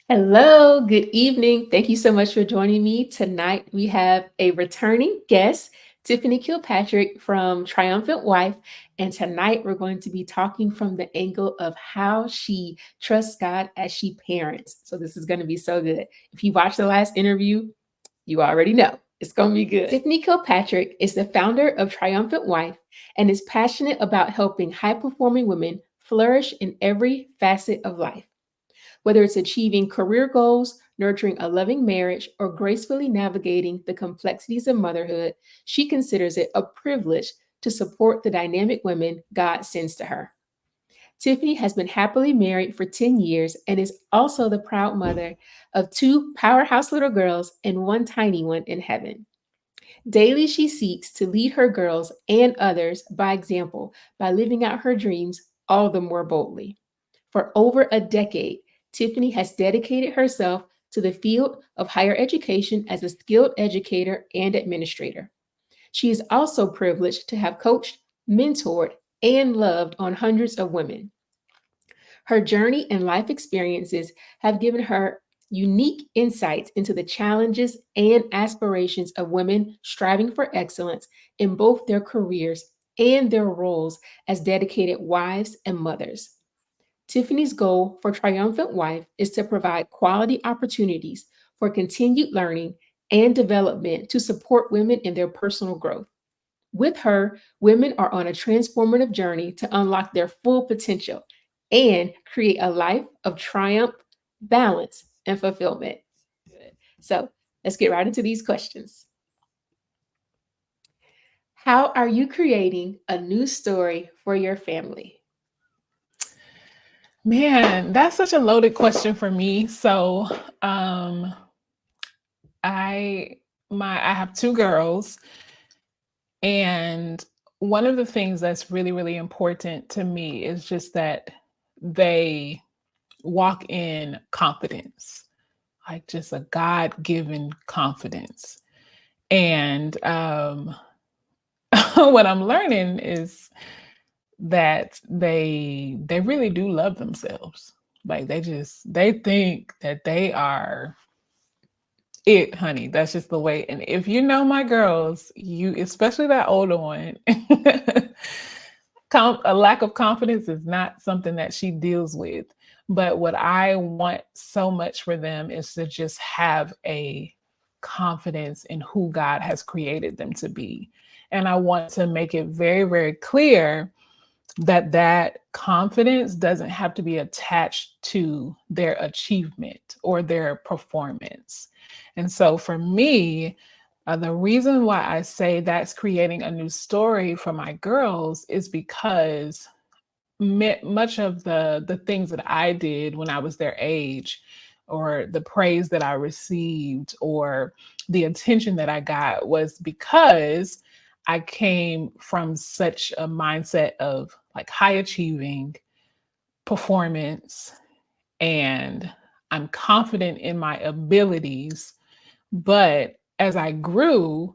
Hello, good evening. Thank you so much for joining me. Tonight we have a returning guest, Tiffany Kilpatrick from Triumphant Wife. And tonight we're going to be talking from the angle of how she trusts God as she parents. So this is going to be so good. If you watched the last interview, you already know it's going to be good. Tiffany Kilpatrick is the founder of Triumphant Wife and is passionate about helping high performing women flourish in every facet of life. Whether it's achieving career goals, nurturing a loving marriage, or gracefully navigating the complexities of motherhood, she considers it a privilege to support the dynamic women God sends to her. Tiffany has been happily married for 10 years and is also the proud mother of two powerhouse little girls and one tiny one in heaven. Daily, she seeks to lead her girls and others by example by living out her dreams all the more boldly. For over a decade, Tiffany has dedicated herself to the field of higher education as a skilled educator and administrator. She is also privileged to have coached, mentored, and loved on hundreds of women. Her journey and life experiences have given her unique insights into the challenges and aspirations of women striving for excellence in both their careers and their roles as dedicated wives and mothers. Tiffany's goal for Triumphant Wife is to provide quality opportunities for continued learning and development to support women in their personal growth. With her, women are on a transformative journey to unlock their full potential and create a life of triumph, balance, and fulfillment. Good. So let's get right into these questions. How are you creating a new story for your family? Man, that's such a loaded question for me. Um, I I have two girls, and one of the things that's really, really important to me is just that they walk in confidence, like just a God-given confidence. And what I'm learning is that they really do love themselves. Like they think that they are it, honey. That's just the way. And if you know my girls, you especially that older one, a lack of confidence is not something that she deals with. But what I want so much for them is to just have a confidence in who God has created them to be. And I want to make it very, very clear that that confidence doesn't have to be attached to their achievement or their performance. And so for me, the reason why I say that's creating a new story for my girls is because much of the things that I did when I was their age, or the praise that I received, or the attention that I got, was because I came from such a mindset of like high achieving performance, and I'm confident in my abilities. But as I grew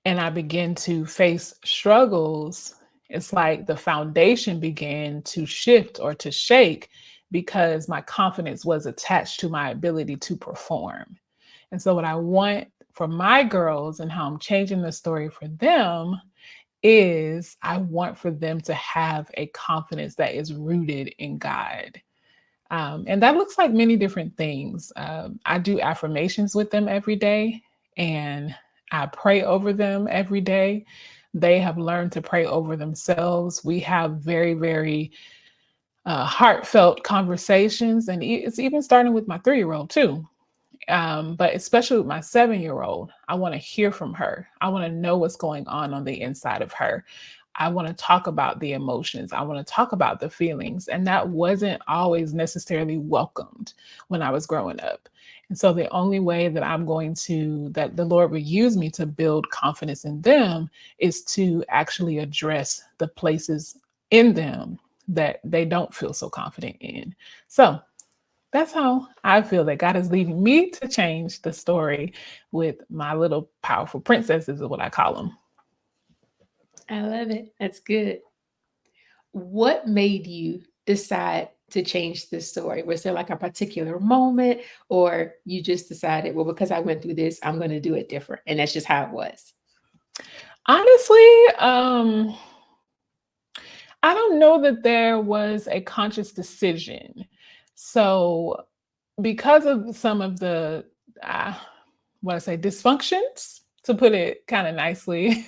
and I began to face struggles, it's like the foundation began to shift or to shake because my confidence was attached to my ability to perform. And so, what I want for my girls and how I'm changing the story for them is I want for them to have a confidence that is rooted in God. And that looks like many different things. I do affirmations with them every day, and I pray over them every day. They have learned to pray over themselves. We have very, very heartfelt conversations, and it's even starting with my 3-year old too. But especially with my 7-year old, I want to hear from her. I want to know what's going on the inside of her. I want to talk about the emotions. I want to talk about the feelings. And that wasn't always necessarily welcomed when I was growing up. And so the only way that that the Lord would use me to build confidence in them is to actually address the places in them that they don't feel so confident in. So that's how I feel that God is leading me to change the story with my little powerful princesses, is what I call them. I love it. That's good. What made you decide to change this story? Was there like a particular moment, or you just decided, well, because I went through this, I'm going to do it different, and that's just how it was? Honestly, I don't know that there was a conscious decision. So, because of some of the, uh, what I say, dysfunctions, to put it kind of nicely,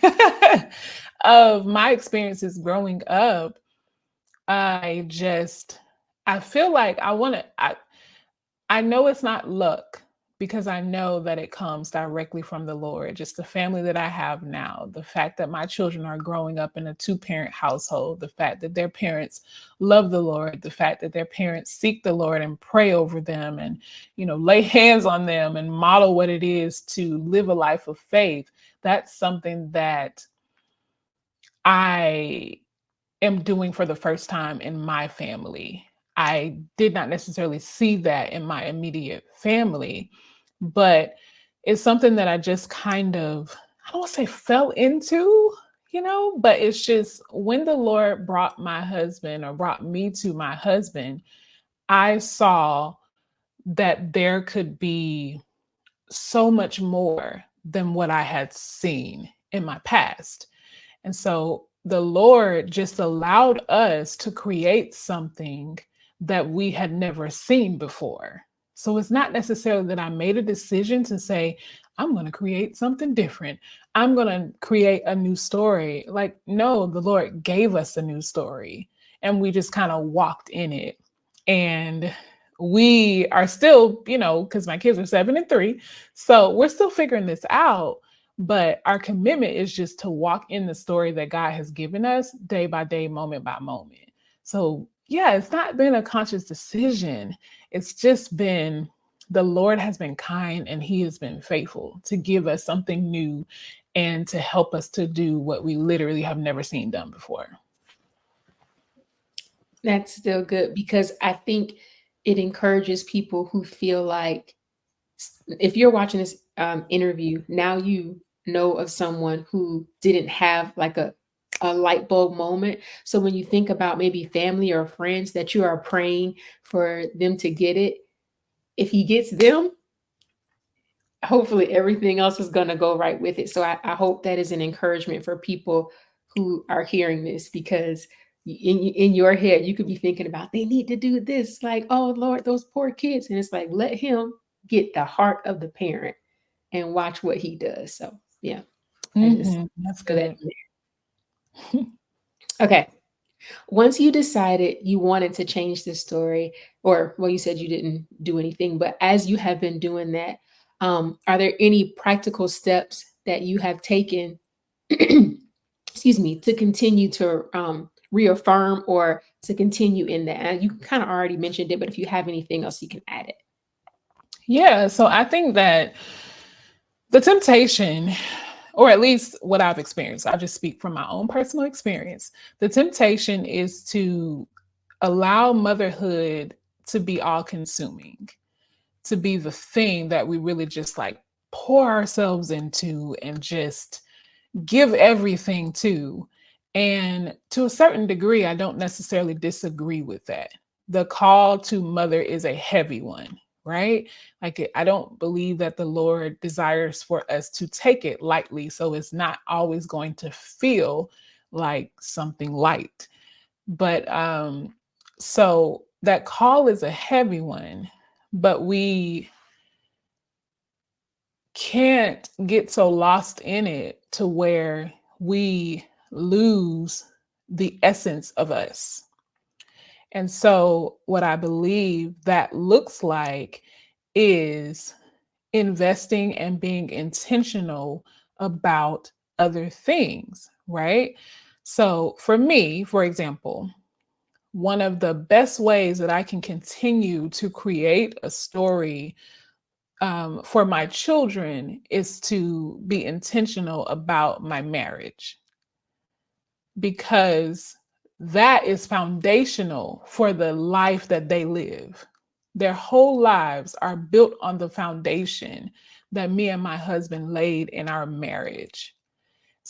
of my experiences growing up, I just, I feel like I know it's not luck because I know that it comes directly from the Lord. Just the family that I have now, the fact that my children are growing up in a two-parent household, the fact that their parents love the Lord, the fact that their parents seek the Lord and pray over them and, lay hands on them and model what it is to live a life of faith. That's something that I am doing for the first time in my family. I did not necessarily see that in my immediate family, but it's something that I just kind of, I don't want to say fell into, but it's just when the Lord brought my husband or brought me to my husband, I saw that there could be so much more than what I had seen in my past. And so the Lord just allowed us to create something that we had never seen before. So it's not necessarily that I made a decision to say, I'm going to create something different. I'm going to create a new story. Like, no, the Lord gave us a new story and we just kind of walked in it. And we are still, because my kids are 7 and 3. So we're still figuring this out. But our commitment is just to walk in the story that God has given us day by day, moment by moment. So, yeah, it's not been a conscious decision. It's just been the Lord has been kind and He has been faithful to give us something new and to help us to do what we literally have never seen done before. That's still good because I think it encourages people who feel like, if you're watching this interview, now you know of someone who didn't have like a light bulb moment. So when you think about maybe family or friends that you are praying for them to get it, if he gets them, hopefully everything else is going to go right with it. So I hope that is an encouragement for people who are hearing this, because in your head you could be thinking about, they need to do this, like, oh Lord, those poor kids, and it's like, let him get the heart of the parent and watch what he does. So yeah, I just That's feel that good. in there. Okay, once you decided you wanted to change the story, or well, you said you didn't do anything, but as you have been doing that, are there any practical steps that you have taken, excuse me, to continue to reaffirm or to continue in that? And you kind of already mentioned it, but if you have anything else, you can add it. Yeah. So I think that the temptation, or at least what I've experienced, I'll just speak from my own personal experience. The temptation is to allow motherhood to be all consuming, to be the thing that we really just like pour ourselves into and just give everything to. And to a certain degree, I don't necessarily disagree with that. The call to mother is a heavy one, right? I don't believe that the Lord desires for us to take it lightly. So it's not always going to feel like something light. But so that call is a heavy one, but we can't get so lost in it to where we lose the essence of us. And so, what I believe that looks like is investing and being intentional about other things, right? So, for me, for example, one of the best ways that I can continue to create a story for my children is to be intentional about my marriage, because that is foundational for the life that they live. Their whole lives are built on the foundation that me and my husband laid in our marriage.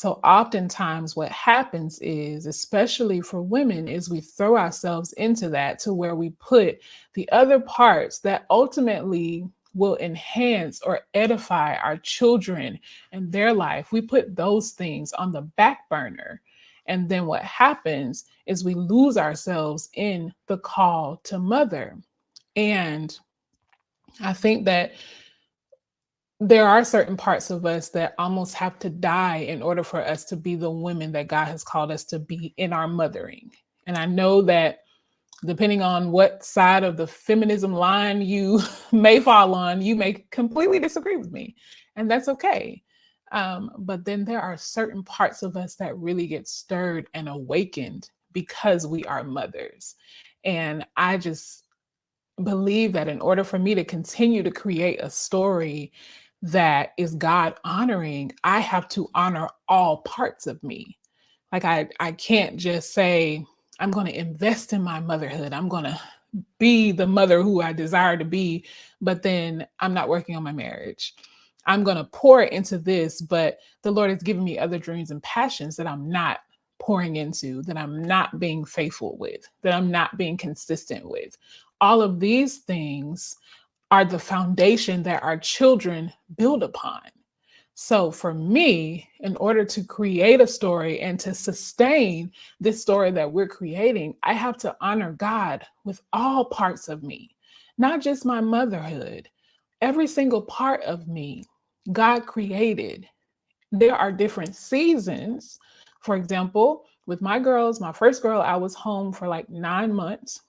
So oftentimes what happens is, especially for women, is we throw ourselves into that to where we put the other parts that ultimately will enhance or edify our children and their life. We put those things on the back burner. And then what happens is we lose ourselves in the call to mother. And I think that there are certain parts of us that almost have to die in order for us to be the women that God has called us to be in our mothering. And I know that depending on what side of the feminism line you may fall on, you may completely disagree with me, and that's okay. But then there are certain parts of us that really get stirred and awakened because we are mothers. And I just believe that in order for me to continue to create a story that is God honoring, I have to honor all parts of me. Like I can't just say, I'm going to invest in my motherhood. I'm going to be the mother who I desire to be, but then I'm not working on my marriage. I'm going to pour into this, but the Lord has given me other dreams and passions that I'm not pouring into, that I'm not being faithful with, that I'm not being consistent with. All of these things are the foundation that our children build upon. So for me, in order to create a story and to sustain this story that we're creating, I have to honor God with all parts of me, not just my motherhood. Every single part of me, God created. There are different seasons. For example, with my girls, my first girl, I was home for like 9 months.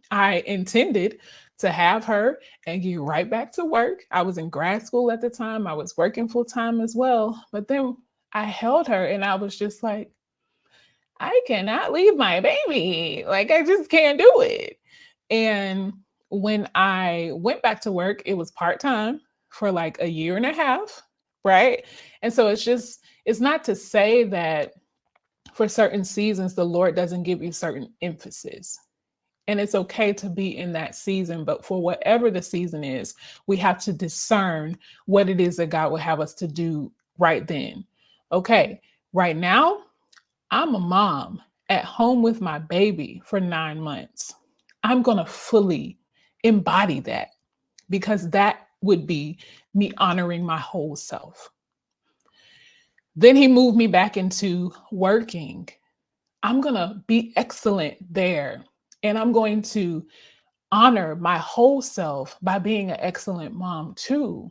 I intended to have her and get right back to work. I was in grad school at the time. I was working full time as well. But then I held her and I was just like, I cannot leave my baby. Like, I just can't do it. And when I went back to work, it was part time for like a year and a half. Right. And so it's not to say that for certain seasons, the Lord doesn't give you certain emphasis. And it's okay to be in that season, but for whatever the season is, we have to discern what it is that God will have us to do right then. Okay, right now, I'm a mom at home with my baby for 9 months. I'm going to fully embody that because that would be me honoring my whole self. Then he moved me back into working. I'm going to be excellent there. And I'm going to honor my whole self by being an excellent mom too.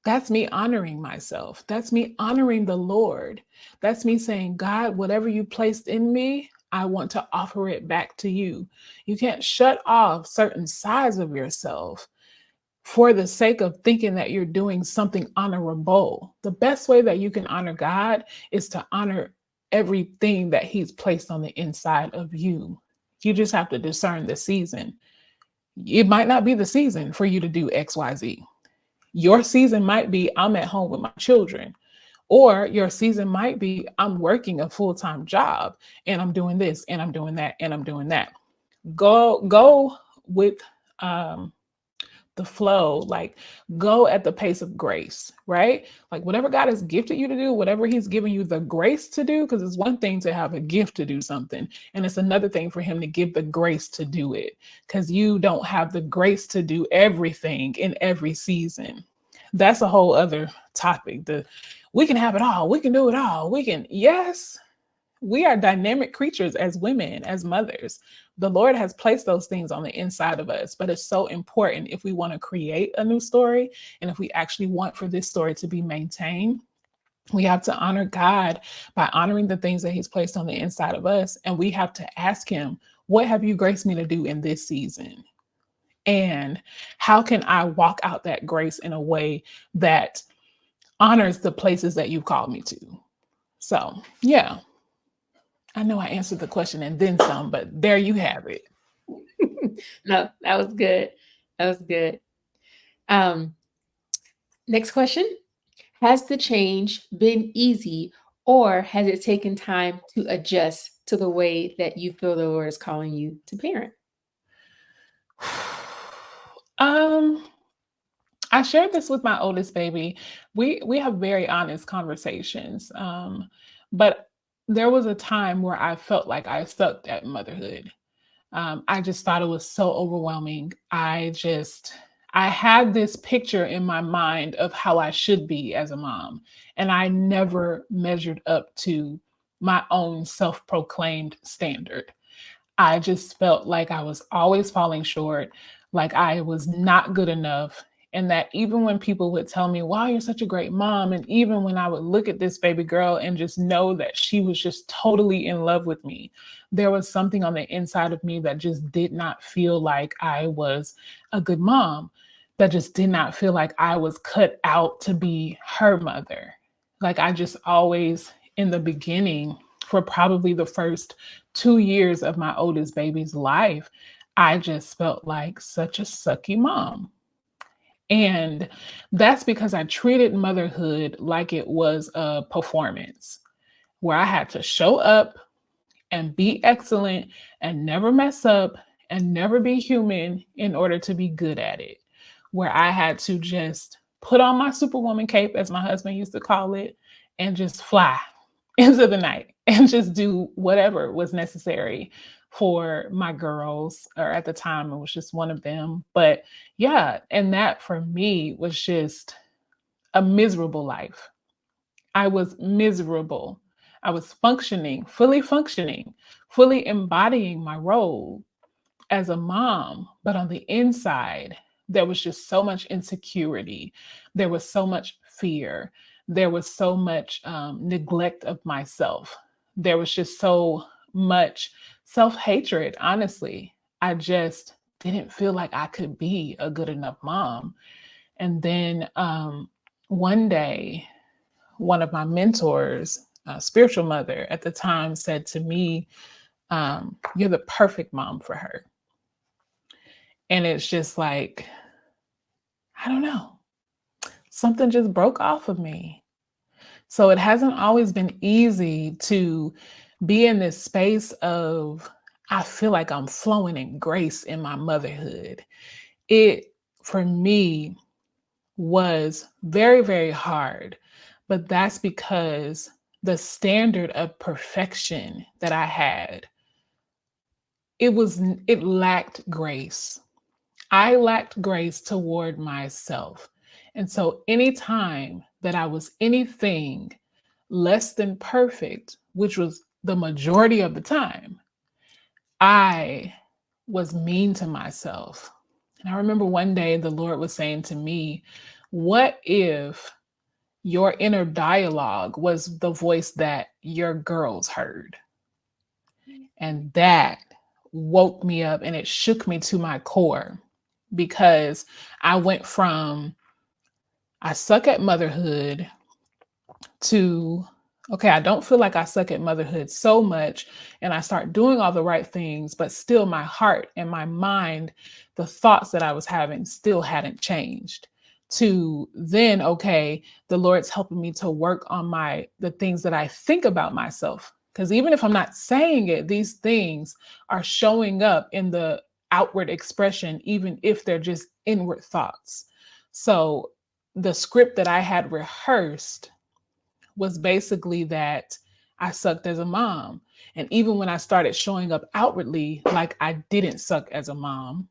That's me honoring myself. That's me honoring the Lord. That's me saying, God, whatever you placed in me, I want to offer it back to you. You can't shut off certain sides of yourself for the sake of thinking that you're doing something honorable. The best way that you can honor God is to honor everything that He's placed on the inside of you. You just have to discern the season. It might not be the season for you to do XYZ. Your season might be I'm at home with my children, or your season might be I'm working a full-time job and I'm doing this and I'm doing that and I'm doing that. Go with um the flow, like go at the pace of grace, right? Like whatever God has gifted you to do, whatever He's given you the grace to do, because it's one thing to have a gift to do something, and it's another thing for Him to give the grace to do it, because you don't have the grace to do everything in every season. That's a whole other topic. We can have it all, we can do it all, we can, yes, we are dynamic creatures as women, as mothers. The Lord has placed those things on the inside of us, but it's so important if we want to create a new story and if we actually want for this story to be maintained. We have to honor God by honoring the things that He's placed on the inside of us. And we have to ask Him, what have you graced me to do in this season? And how can I walk out that grace in a way that honors the places that you've called me to? So, yeah. I know I answered the question and then some, but there you have it. No, that was good. That was good. Um, Next question. Has the change been easy or has it taken time to adjust to the way that you feel the Lord is calling you to parent? Um, I shared this with my oldest baby. We have very honest conversations. But there was a time where I felt like I sucked at motherhood. I just thought it was so overwhelming. I had this picture in my mind of how I should be as a mom, and I never measured up to my own self-proclaimed standard. I just felt like I was always falling short, like I was not good enough. And that even when people would tell me, wow, you're such a great mom, and even when I would look at this baby girl and just know that she was just totally in love with me, there was something on the inside of me that just did not feel like I was a good mom, that just did not feel like I was cut out to be her mother. Like I just always, in the beginning, for probably the first 2 years of my oldest baby's life, I just felt like such a sucky mom. And that's because I treated motherhood like it was a performance where I had to show up and be excellent and never mess up and never be human in order to be good at it. Where I had to just put on my superwoman cape, as my husband used to call it, and just fly into the night and just do whatever was necessary for my girls, or at the time it was just one of them. But yeah, and that for me was just a miserable life. I was miserable. I was functioning, fully embodying my role as a mom, but on the inside, there was just so much insecurity. There was so much fear. There was so much neglect of myself. There was just so much self hatred, honestly. I just didn't feel like I could be a good enough mom. And then one day, one of my mentors, spiritual mother at the time, said to me, you're the perfect mom for her. And it's just like, I don't know, something just broke off of me. So it hasn't always been easy to be in this space of, I feel like I'm flowing in grace in my motherhood. It, for me, was very, very hard. But that's because the standard of perfection that I had, it lacked grace. I lacked grace toward myself. And so, anytime that I was anything less than perfect, which was the majority of the time, I was mean to myself. And I remember one day the Lord was saying to me, what if your inner dialogue was the voice that your girls heard? And that woke me up and it shook me to my core, because I went from I suck at motherhood to, okay, I don't feel like I suck at motherhood so much. And I start doing all the right things, but still my heart and my mind, the thoughts that I was having still hadn't changed. To then, okay, the Lord's helping me to work on the things that I think about myself. Because even if I'm not saying it, these things are showing up in the outward expression, even if they're just inward thoughts. So the script that I had rehearsed was basically that I sucked as a mom. And even when I started showing up outwardly like I didn't suck as a mom,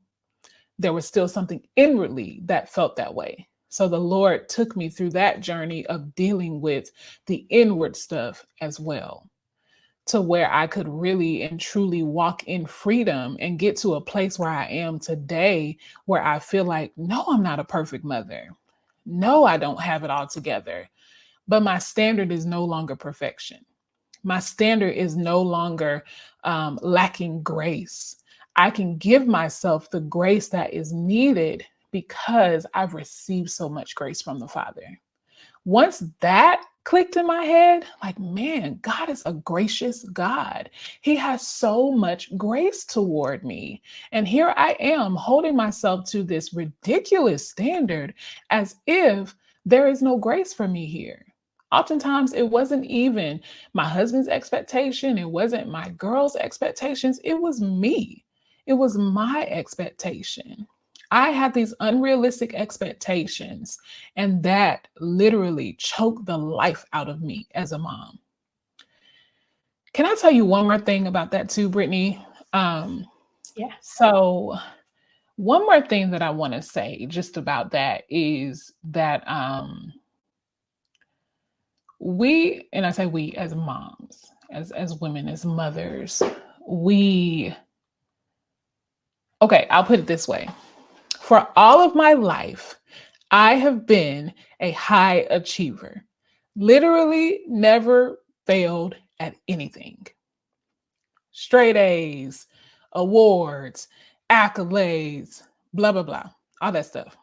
there was still something inwardly that felt that way. So the Lord took me through that journey of dealing with the inward stuff as well, to where I could really and truly walk in freedom and get to a place where I am today, where I feel like, no, I'm not a perfect mother. No, I don't have it all together. But my standard is no longer perfection. My standard is no longer lacking grace. I can give myself the grace that is needed because I've received so much grace from the Father. Once that clicked in my head, like, man, God is a gracious God. He has so much grace toward me. And here I am holding myself to this ridiculous standard as if there is no grace for me here. Oftentimes, it wasn't even my husband's expectation, it wasn't my girl's expectations, it was me. It was my expectation. I had these unrealistic expectations, and that literally choked the life out of me as a mom. Can I tell you one more thing about that too, Brittany? Um, Yeah. so one more thing that I want to say just about that is that we, and I say we as moms, as women, as mothers, we, okay, I'll put it this way. For all of my life, I have been a high achiever, literally never failed at anything. Straight A's, awards, accolades, blah, blah, blah, all that stuff.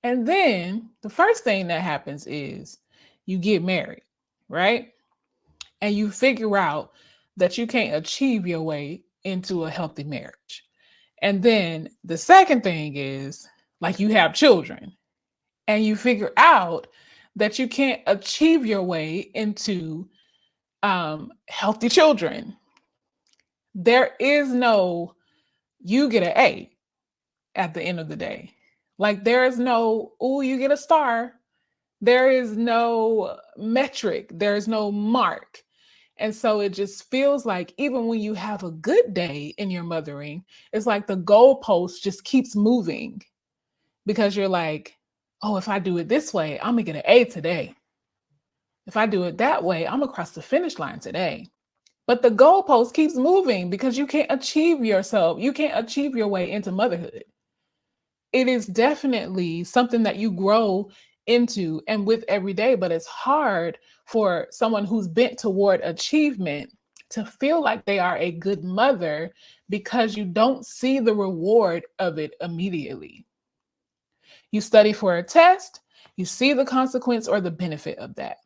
And then the first thing that happens is you get married, right? And you figure out that you can't achieve your way into a healthy marriage. And then the second thing is like you have children and you figure out that you can't achieve your way into healthy children. There is no, you get an A at the end of the day. Like there is no, oh, you get a star. There is no metric, there's no mark. And so it just feels like even when you have a good day in your mothering, it's like the goalpost just keeps moving because you're like, oh, if I do it this way, I'm gonna get an A today. If I do it that way, I'm across the finish line today. But the goalpost keeps moving because you can't achieve yourself. You can't achieve your way into motherhood. It is definitely something that you grow into and with every day, but it's hard for someone who's bent toward achievement to feel like they are a good mother because you don't see the reward of it immediately. You study for a test, you see the consequence or the benefit of that.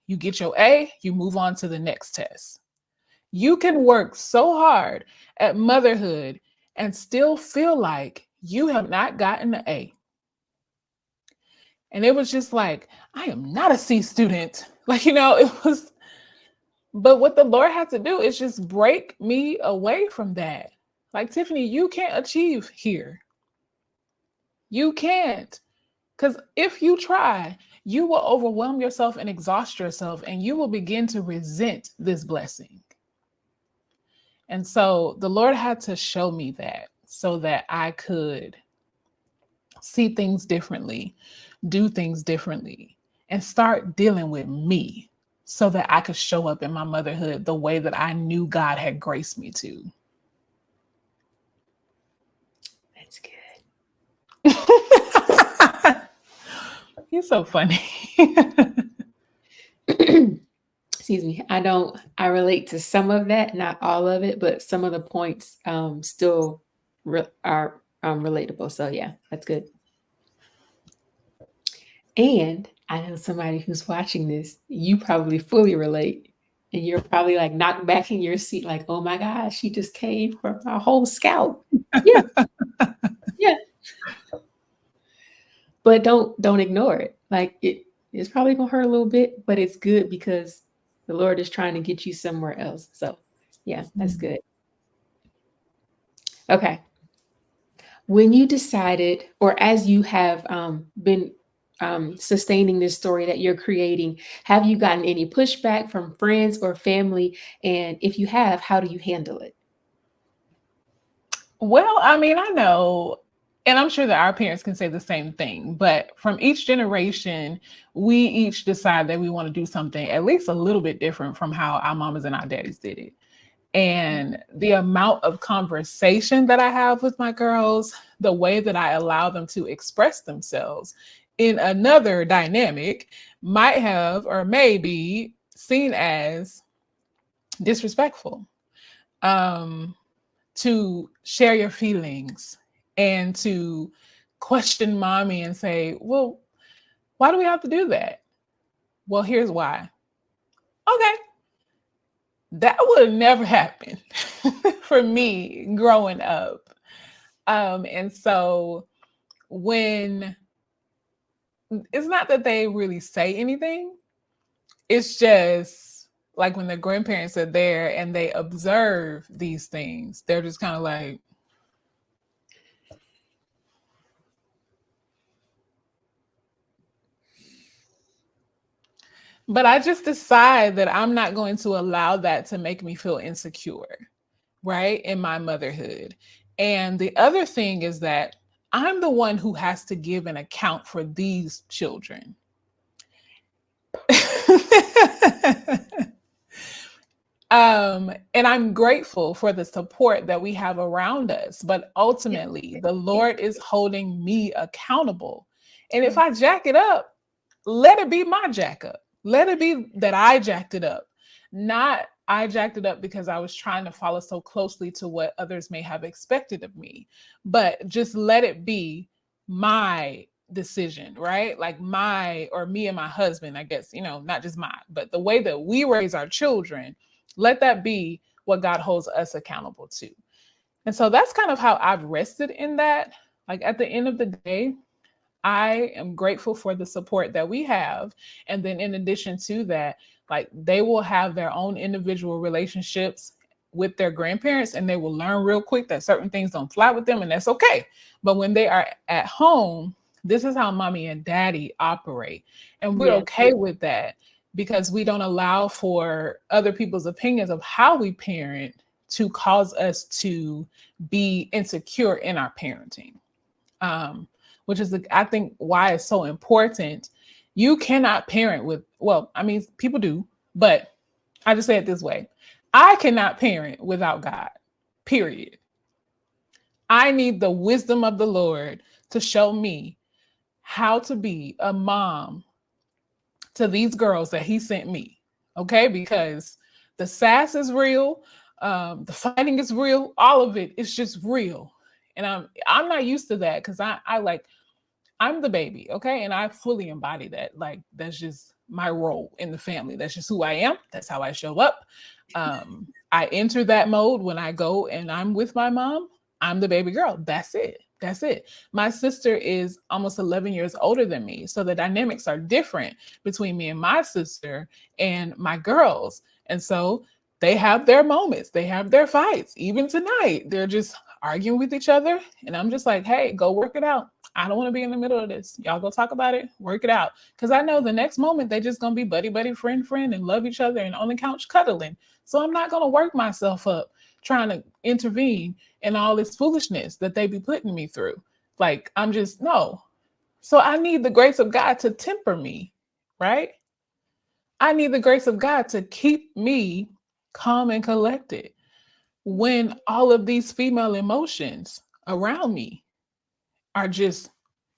You get your A, you move on to the next test. You can work so hard at motherhood and still feel like you have not gotten an A. And it was just like, I am not a C student. Like, it was, but what the Lord had to do is just break me away from that. Like, Tiffany, you can't achieve here. You can't. Because if you try, you will overwhelm yourself and exhaust yourself, and you will begin to resent this blessing. And so the Lord had to show me that so that I could see things differently, do things differently, and start dealing with me so that I could show up in my motherhood the way that I knew God had graced me to. That's good. You're so funny. Excuse me. I relate to some of that, not all of it, but some of the points still are relatable. So yeah, that's good. And I know somebody who's watching this, you probably fully relate. And you're probably like knocked back in your seat, like, oh my gosh, she just came from my whole scalp. Yeah, yeah. But don't ignore it. Like it's probably gonna hurt a little bit, but it's good because the Lord is trying to get you somewhere else. So yeah, that's good. Okay. When you decided, or as you have been sustaining this story that you're creating, have you gotten any pushback from friends or family? And if you have, how do you handle it? Well, I mean, I know, and I'm sure that our parents can say the same thing, but from each generation, we each decide that we want to do something at least a little bit different from how our mamas and our daddies did it. And the amount of conversation that I have with my girls, the way that I allow them to express themselves in another dynamic might have or may be seen as disrespectful. Um, to share your feelings and to question mommy and say, well, why do we have to do that? Well, here's why. Okay, that would never happen for me growing up. And so when it's not that they really say anything, it's just like when the grandparents are there and they observe these things, they're just kind of like, But I just decide that I'm not going to allow that to make me feel insecure, right? In my motherhood. And the other thing is that I'm the one who has to give an account for these children. And I'm grateful for the support that we have around us, but Yeah. ultimately the Yeah. Lord is holding me accountable. And if I Yes. jack it up, let it be my jack up. Let it be that I jacked it up. Not I jacked it up because I was trying to follow so closely to what others may have expected of me, but just let it be my decision, right? Like my, or me and my husband, I guess, not just mine, but the way that we raise our children, let that be what God holds us accountable to. And so that's kind of how I've rested in that. Like at the end of the day, I am grateful for the support that we have. And then in addition to that, like they will have their own individual relationships with their grandparents, and they will learn real quick that certain things don't fly with them, and that's okay. But when they are at home, this is how mommy and daddy operate. And we're Yeah. okay with that because we don't allow for other people's opinions of how we parent to cause us to be insecure in our parenting. um, which is, I think, why it's so important. You cannot parent with, well, I mean, people do, but I just say it this way: I cannot parent without God, period. I need the wisdom of the Lord to show me how to be a mom to these girls that He sent me. Okay, because the sass is real, the fighting is real, all of it is just real, and I'm not used to that because I like I'm the baby, okay? And I fully embody that. Like, that's just my role in the family. That's just who I am. That's how I show up. I enter that mode when I go and I'm with my mom. I'm the baby girl. That's it. That's it. My sister is almost 11 years older than me. So the dynamics are different between me and my sister and my girls. And so they have their moments, they have their fights. Even tonight, they're just arguing with each other. And I'm just like, hey, go work it out. I don't want to be in the middle of this. Y'all go talk about it, work it out. Because I know the next moment they just gonna be buddy, buddy, friend, friend, and love each other and on the couch cuddling. So I'm not gonna work myself up trying to intervene in all this foolishness that they be putting me through. Like I'm just no. So I need the grace of God to temper me, right? I need the grace of God to keep me calm and collected when all of these female emotions around me are just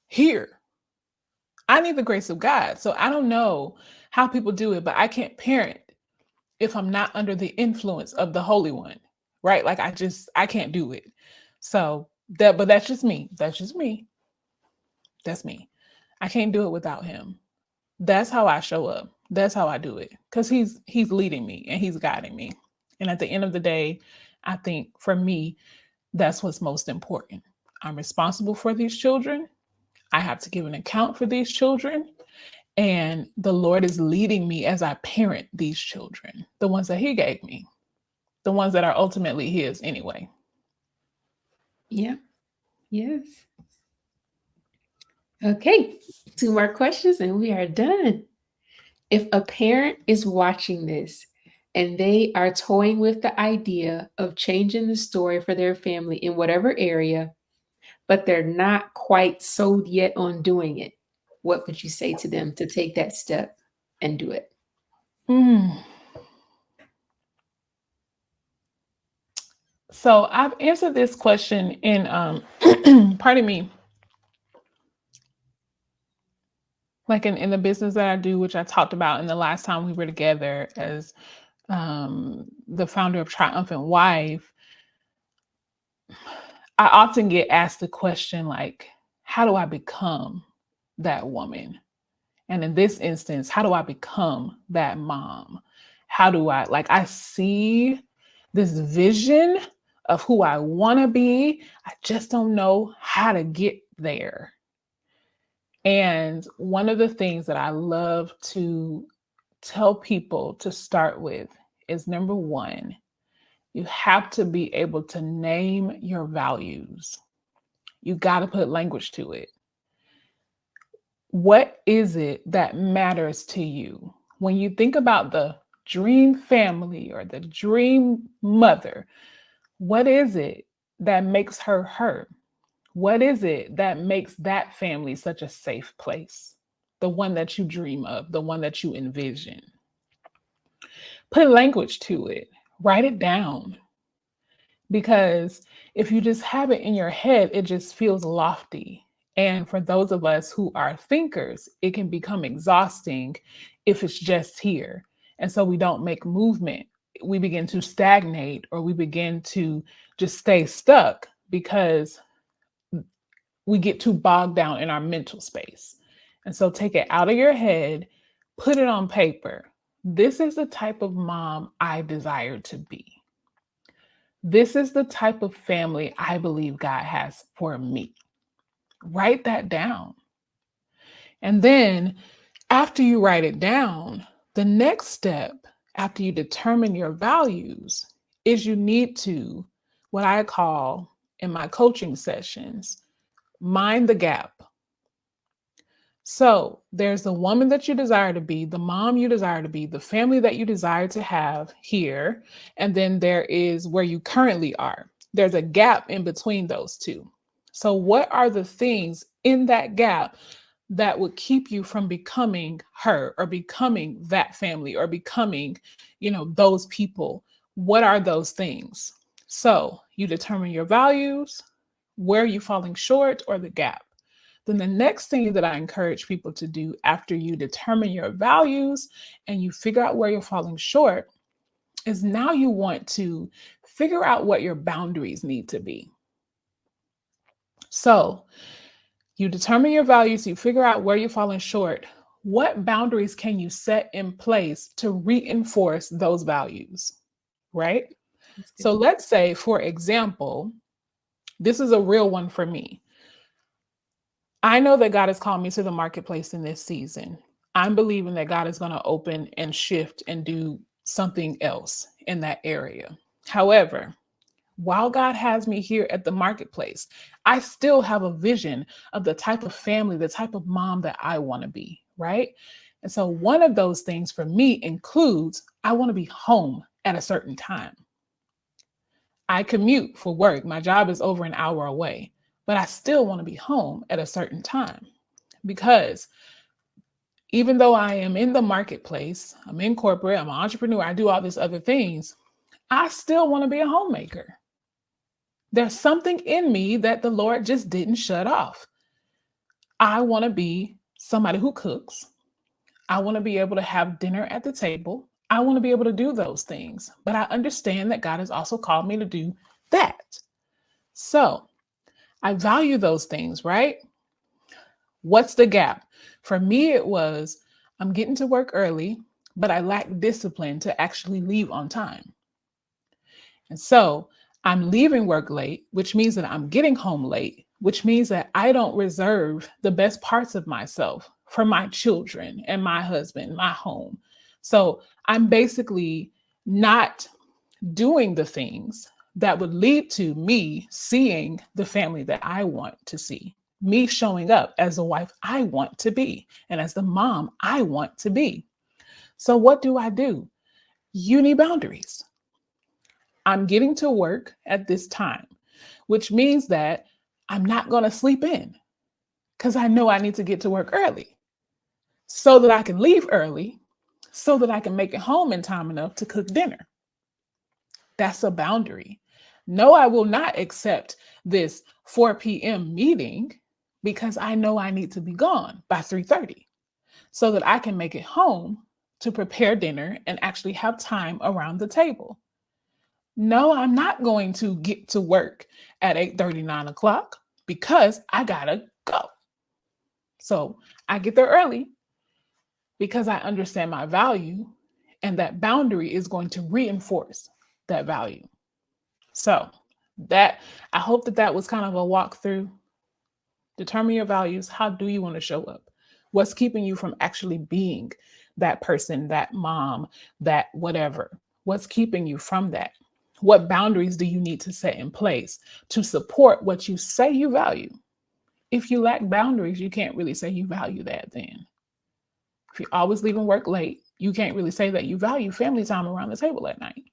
here. I need the grace of God. So I don't know how people do it, but I can't parent if I'm not under the influence of the Holy One, right? Like I can't do it. So but that's just me. That's just me. That's me. I can't do it without Him. That's how I show up. That's how I do it because He's leading me and He's guiding me. And at the end of the day, I think for me, that's what's most important. I'm responsible for these children. I have to give an account for these children. And the Lord is leading me as I parent these children, the ones that He gave me, the ones that are ultimately His anyway. Yeah. Yes. Okay. Two more questions and we are done. If a parent is watching this and they are toying with the idea of changing the story for their family in whatever area, but they're not quite sold yet on doing it, what would you say to them to take that step and do it? Mm. So I've answered this question in, pardon me, like in the business that I do, which I talked about in the last time we were together as the founder of Triumphant Wife. I often get asked the question like, how do I become that woman? And in this instance, how do I become that mom? How do I see this vision of who I want to be. I just don't know how to get there. And one of the things that I love to tell people to start with is number one, you have to be able to name your values. You got to put language to it. What is it that matters to you? when you think about the dream family or the dream mother, what is it that makes her her? What is it that makes that family such a safe place? The one that you dream of, the one that you envision. Put language to it, write it down. Because if you just have it in your head, it just feels lofty. And for those of us who are thinkers, it can become exhausting if it's just here. And so we don't make movement. We begin to stagnate or we begin to just stay stuck because we get too bogged down in our mental space. And so take it out of your head, put it on paper. This is the type of mom I desire to be. This is the type of family I believe God has for me. Write that down. And then after you write it down, the next step after you determine your values is you need to, what I call in my coaching sessions, mind the gap. So there's the woman that you desire to be, the mom you desire to be, the family that you desire to have here, and then there is where you currently are. There's a gap in between those two. So what are the things in that gap that would keep you from becoming her or becoming that family or becoming, those people? What are those things? So you determine your values, where are you falling short, or the gap. Then the next thing that I encourage people to do after you determine your values and you figure out where you're falling short is now you want to figure out what your boundaries need to be. So you determine your values, you figure out where you're falling short. What boundaries can you set in place to reinforce those values, right? That's good. So let's say, for example, this is a real one for me. I know that God has called me to the marketplace in this season. I'm believing that God is going to open and shift and do something else in that area. However, while God has me here at the marketplace, I still have a vision of the type of family, the type of mom that I want to be, right? And so one of those things for me includes I want to be home at a certain time. I commute for work. My job is over an hour away, but I still want to be home at a certain time because even though I am in the marketplace, I'm in corporate, I'm an entrepreneur, I do all these other things, I still want to be a homemaker. There's something in me that the Lord just didn't shut off. I want to be somebody who cooks. I want to be able to have dinner at the table. I want to be able to do those things. But I understand that God has also called me to do that. So I value those things, right? What's the gap? For me, it was I'm getting to work early, but I lack discipline to actually leave on time. And so I'm leaving work late, which means that I'm getting home late, which means that I don't reserve the best parts of myself for my children and my husband, my home. So I'm basically not doing the things that would lead to me seeing the family that I want to see, me showing up as the wife I want to be, and as the mom I want to be. So what do? You need boundaries. I'm getting to work at this time, which means that I'm not going to sleep in because I know I need to get to work early so that I can leave early, so that I can make it home in time enough to cook dinner. That's a boundary. No, I will not accept this 4 p.m. meeting because I know I need to be gone by 3:30 so that I can make it home to prepare dinner and actually have time around the table. No, I'm not going to get to work at 8:30, 9 o'clock because I gotta go. So I get there early because I understand my value, and that boundary is going to reinforce that value. So that I hope that was kind of a walkthrough. Determine your values. How do you want to show up? What's keeping you from actually being that person, that mom, that whatever? What's keeping you from that? What boundaries do you need to set in place to support what you say you value? If you lack boundaries, you can't really say you value that then. If you're always leaving work late, you can't really say that you value family time around the table at night.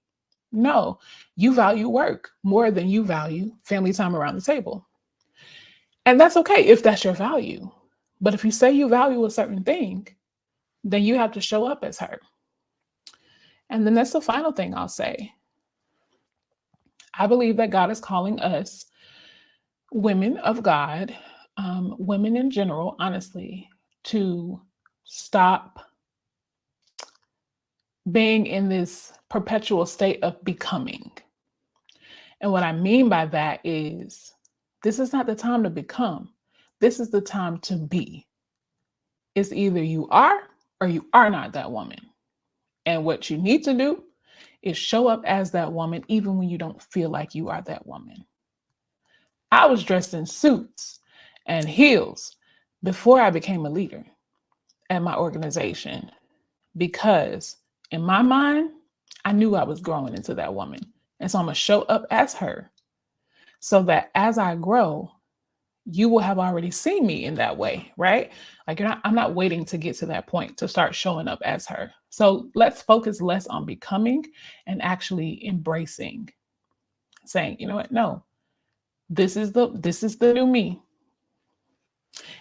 No, you value work more than you value family time around the table. And that's okay if that's your value. But if you say you value a certain thing, then you have to show up as her. And then that's the final thing I'll say. I believe that God is calling us, women of God, women in general, honestly, to stop being in this perpetual state of becoming. And what I mean by that is this is not the time to become, this is the time to be. It's either you are or you are not that woman. And what you need to do is show up as that woman, even when you don't feel like you are that woman. I was dressed in suits and heels before I became a leader at my organization because in my mind, I knew I was growing into that woman. And so I'm going to show up as her so that as I grow, you will have already seen me in that way, right? Like I'm not waiting to get to that point to start showing up as her. So let's focus less on becoming and actually embracing, saying, you know what? No, this is the new me.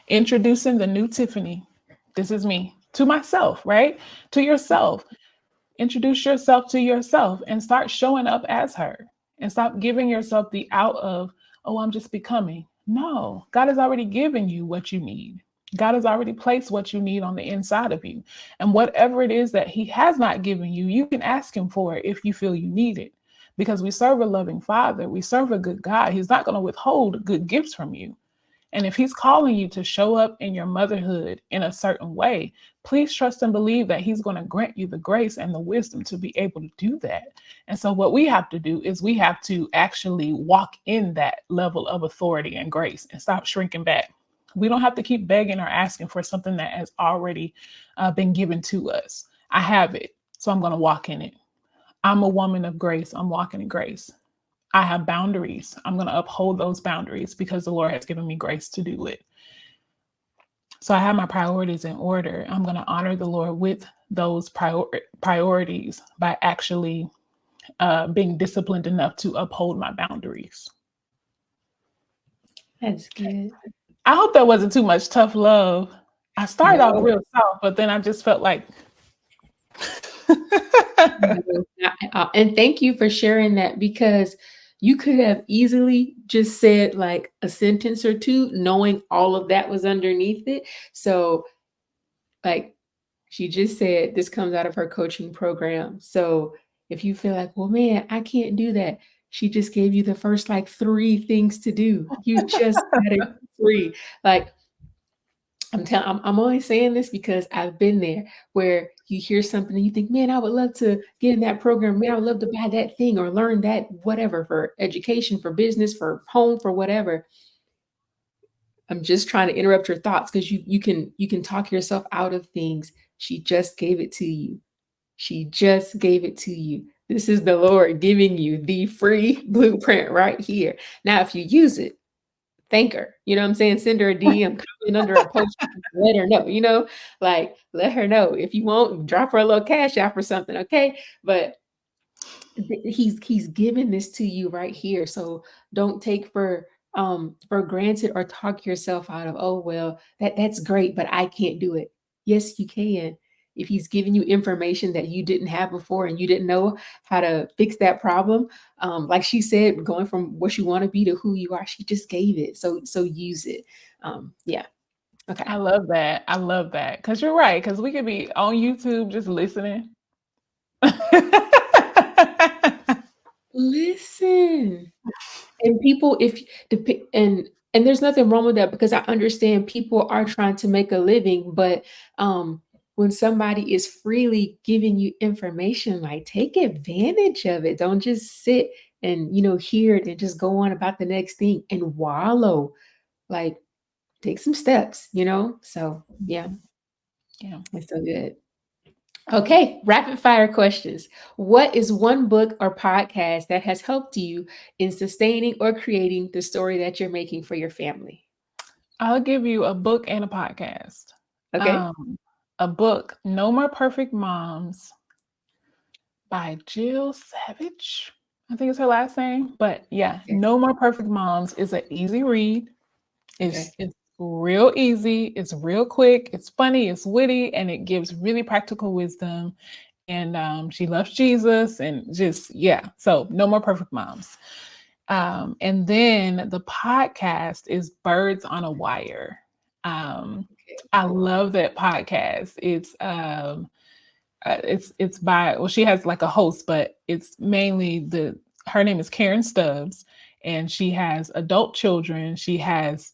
Introducing the new Tiffany. This is me to myself, right? To yourself. Introduce yourself to yourself and start showing up as her and stop giving yourself the out of, oh, I'm just becoming. No, God has already given you what you need. God has already placed what you need on the inside of you. And whatever it is that He has not given you, you can ask Him for it if you feel you need it. Because we serve a loving Father, we serve a good God. He's not going to withhold good gifts from you. And if He's calling you to show up in your motherhood in a certain way, please trust and believe that He's going to grant you the grace and the wisdom to be able to do that. And so, what we have to do is we have to actually walk in that level of authority and grace and stop shrinking back. We don't have to keep begging or asking for something that has already been given to us. I have it, so I'm going to walk in it. I'm a woman of grace. I'm walking in grace. I have boundaries. I'm going to uphold those boundaries because the Lord has given me grace to do it. So I have my priorities in order. I'm going to honor the Lord with those priorities by actually being disciplined enough to uphold my boundaries. That's good. I hope that wasn't too much tough love. I started off No, real soft, but then I just felt like. no, not at all. And thank you for sharing that because you could have easily just said like a sentence or two, knowing all of that was underneath it. So, like, she just said this comes out of her coaching program. So, if you feel like, well, man, I can't do that, she just gave you the first like three things to do. You just got it free. Like, I'm only saying this because I've been there where you hear something and you think, man, I would love to get in that program. Man, I would love to buy that thing or learn that whatever for education, for business, for home, for whatever. I'm just trying to interrupt your thoughts because you can talk yourself out of things. She just gave it to you. She just gave it to you. This is the Lord giving you the free blueprint right here. Now, if you use it, thank her. You know what I'm saying? Send her a DM, comment under a post, let her know, like let her know. If you won't, drop her a little cash app or something, okay? But he's giving this to you right here. So don't take for granted or talk yourself out of, oh well, that's great, but I can't do it. Yes, you can. If he's giving you information that you didn't have before and you didn't know how to fix that problem, like she said, going from what you want to be to who you are, she just gave it. So use it. Yeah. Okay. I love that. I love that. Because you're right. Because we could be on YouTube just listening. Listen. And people, if and there's nothing wrong with that because I understand people are trying to make a living, but when somebody is freely giving you information, like take advantage of it. Don't just sit and hear it and just go on about the next thing and wallow. Like take some steps. So yeah, Yeah. it's so good. Okay, rapid fire questions. What is one book or podcast that has helped you in sustaining or creating the story that you're making for your family? I'll give you a book and a podcast. Okay. Um, a book, No More Perfect Moms by Jill Savage. I think it's her last name. But yeah, Okay. No More Perfect Moms is an easy read. Okay. It's real easy, it's real quick, it's funny, it's witty, and it gives really practical wisdom. And she loves Jesus and just, yeah. So, No More Perfect Moms. And then the podcast is Birds on a Wire. Um, Okay. I love that podcast. It's by, well, she has like a host, but it's mainly her name is Karen Stubbs, and she has adult children. She has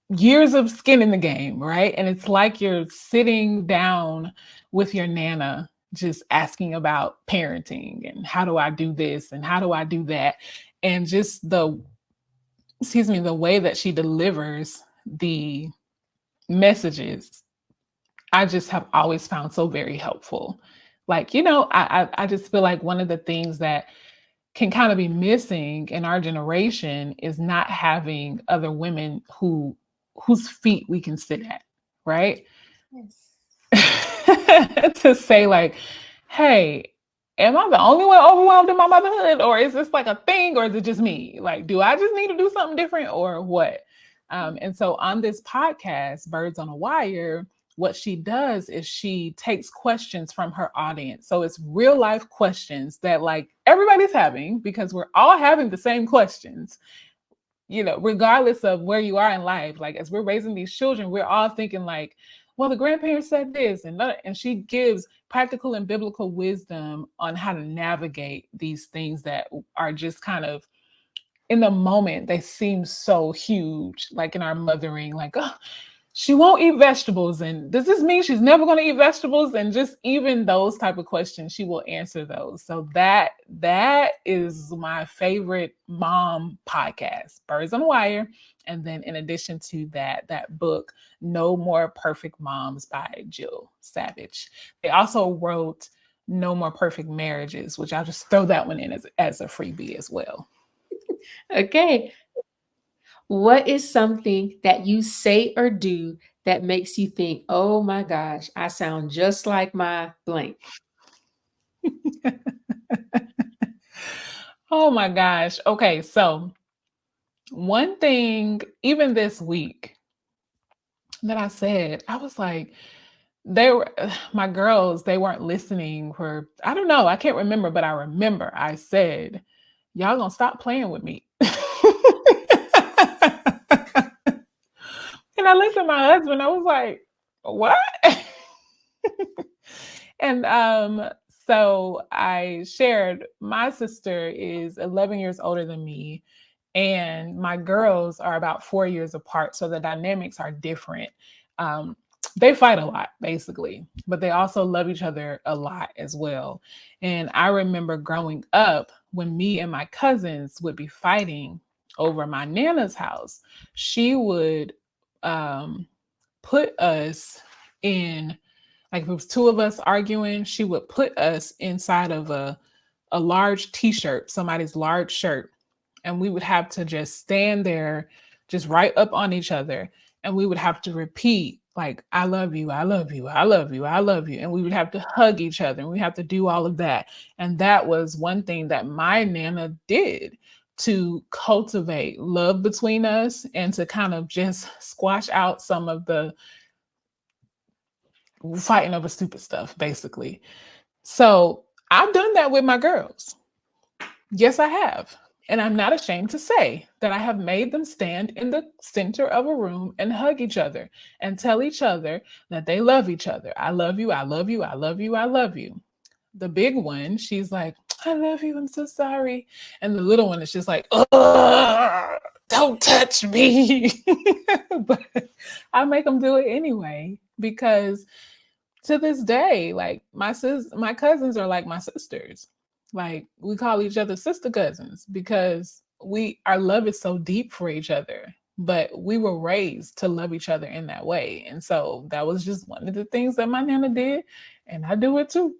years of skin in the game, right? And it's like you're sitting down with your nana just asking about parenting and how do I do this and how do I do that, and just the way that she delivers the messages, I just have always found so very helpful. Like, I just feel like one of the things that can kind of be missing in our generation is not having other women whose feet we can sit at, right? Yes. To say like, hey, am I the only one overwhelmed in my motherhood, or is this like a thing, or is it just me? Like, do I just need to do something different, or what? And so on this podcast, Birds on a Wire, what she does is she takes questions from her audience. So it's real life questions that like everybody's having, because we're all having the same questions, regardless of where you are in life. Like, as we're raising these children, we're all thinking like, well, the grandparents said this, and she gives practical and biblical wisdom on how to navigate these things that are just kind of in the moment, they seem so huge, like in our mothering, like, oh, she won't eat vegetables, and does this mean she's never going to eat vegetables? And just even those type of questions, she will answer those. So that is my favorite mom podcast, Birds on the Wire. And then in addition to that book, No More Perfect Moms by Jill Savage. They also wrote No More Perfect Marriages, which I'll just throw that one in as a freebie as well. Okay. What is something that you say or do that makes you think, oh my gosh, I sound just like my blank? Oh my gosh. Okay, so one thing, even this week, that I said, I was like, they were my girls, they weren't listening for, I don't know, I can't remember, but I remember I said, y'all gonna stop playing with me. And I looked at my husband, I was like, what? And so I shared, my sister is 11 years older than me, and my girls are about 4 years apart. So the dynamics are different. Um, they fight a lot, basically, but they also love each other a lot as well. And I remember growing up when me and my cousins would be fighting over my nana's house, she would um, put us in, like if it was two of us arguing, she would put us inside of a large t-shirt, somebody's large shirt, and we would have to just stand there, just right up on each other, and we would have to repeat like, I love you, I love you, I love you, I love you. And we would have to hug each other, and we have to do all of that. And that was one thing that my nana did to cultivate love between us and to kind of just squash out some of the fighting over stupid stuff, basically. So I've done that with my girls. Yes, I have. And I'm not ashamed to say that I have made them stand in the center of a room and hug each other and tell each other that they love each other. I love you. I love you. I love you. I love you. The big one, she's like, I love you. I'm so sorry. And the little one is just like, ugh, don't touch me. But I make them do it anyway, because to this day, like my cousins are like my sisters. Like, we call each other sister cousins because our love is so deep for each other. But we were raised to love each other in that way. And so that was just one of the things that my nana did. And I do it too.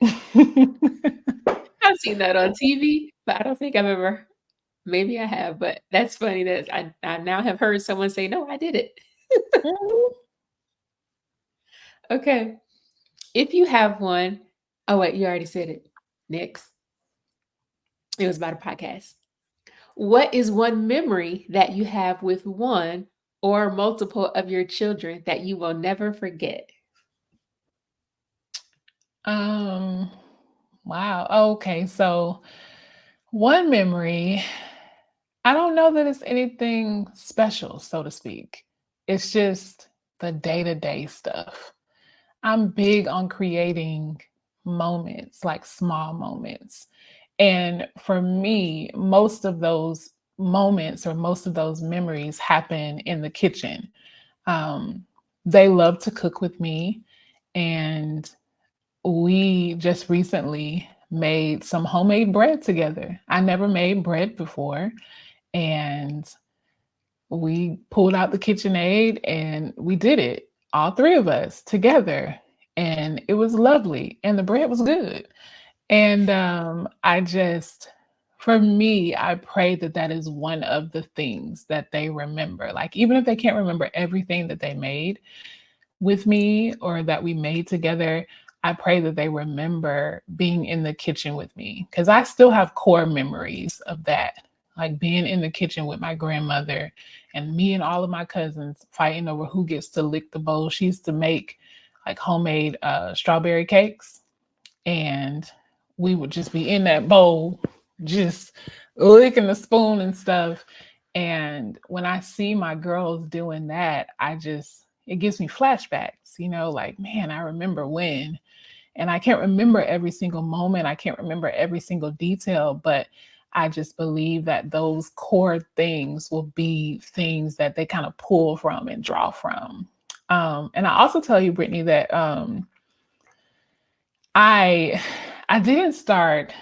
I've seen that on TV, but I don't think I've ever, maybe I have, but that's funny that I now have heard someone say, no, I did it. Mhm. Okay. If you have one, oh wait, you already said it. Next. It was about a podcast. What is one memory that you have with one or multiple of your children that you will never forget? Um, wow. Okay, so one memory, I don't know that it's anything special, so to speak. It's just the day-to-day stuff. I'm big on creating moments, like small moments. And for me, most of those moments or most of those memories happen in the kitchen. Um, they love to cook with me, and we just recently made some homemade bread together. I never made bread before, and we pulled out the KitchenAid and we did it, all three of us together. And it was lovely, and the bread was good. And I just, for me, I pray that that is one of the things that they remember. Like, even if they can't remember everything that they made with me or that we made together, I pray that they remember being in the kitchen with me, because I still have core memories of that. Like being in the kitchen with my grandmother and me and all of my cousins fighting over who gets to lick the bowl. She used to make like homemade strawberry cakes, and we would just be in that bowl, just licking the spoon and stuff. And when I see my girls doing that, it gives me flashbacks, like, man, I remember when. And I can't remember every single moment, I can't remember every single detail, but I just believe that those core things will be things that they kind of pull from and draw from. And I also tell you, Brittany, that I I didn't start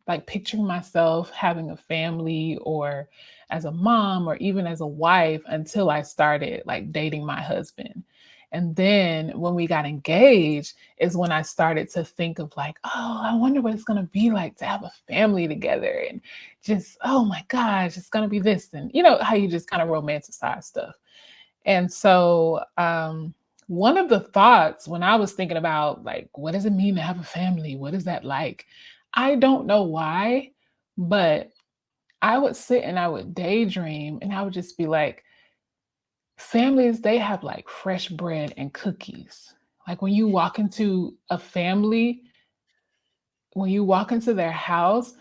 like picturing myself having a family or as a mom or even as a wife until I started like dating my husband. And then when we got engaged is when I started to think of like, oh, I wonder what it's going to be like to have a family together, and just, oh my gosh, it's going to be this. And you know how you just kind of romanticize stuff. And so, one of the thoughts when I was thinking about like, what does it mean to have a family? What is that like? I don't know why, but I would sit and I would daydream and I would just be like, families, they have like fresh bread and cookies. Like when you walk into a family, when you walk into their house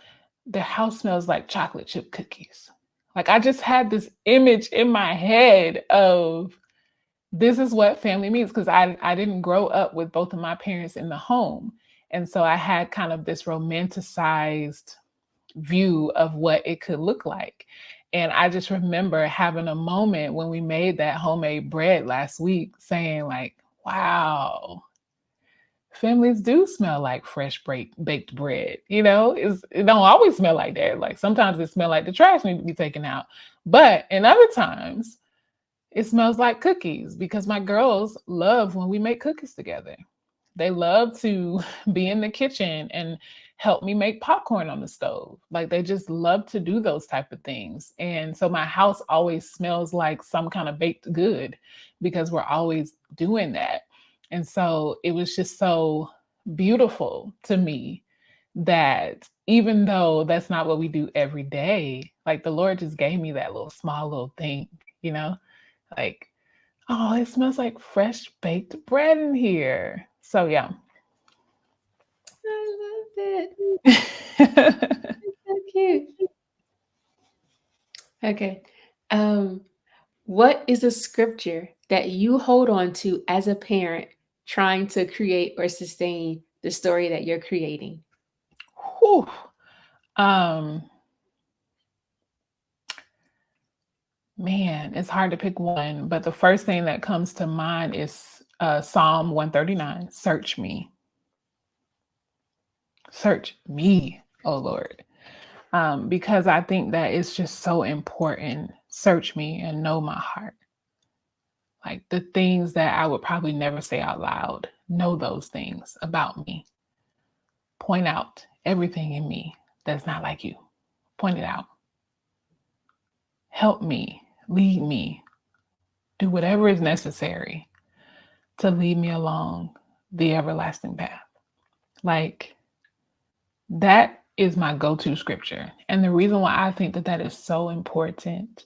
smells like chocolate chip cookies. Like I just had this image in my head of this is what family means, because I didn't grow up with both of my parents in the home. And so I had kind of this romanticized view of what it could look like. And I just remember having a moment when we made that homemade bread last week saying like, wow, families do smell like fresh baked bread. It don't always smell like that. Like sometimes it smells like the trash needs to be taken out. But in other times, it smells like cookies, because my girls love when we make cookies together. They love to be in the kitchen and help me make popcorn on the stove. Like they just love to do those type of things. And so my house always smells like some kind of baked good because we're always doing that. And so it was just so beautiful to me that even though that's not what we do every day, like the Lord just gave me that little small little thing, you know? Like, oh, it smells like fresh baked bread in here. So yeah. I love it. Ooh, It's so cute. Okay. Um, what is a scripture that you hold on to as a parent trying to create or sustain the story that you're creating? um, man, it's hard to pick one, but the first thing that comes to mind is Psalm 139. Search me, oh Lord, because I think that it's just so important. Search me and know my heart. Like the things that I would probably never say out loud, know those things about me. Point out everything in me that's not like you. Point it out. Help me, lead me, do whatever is necessary to lead me along the everlasting path. Like, that is my go-to scripture. And the reason why I think that that is so important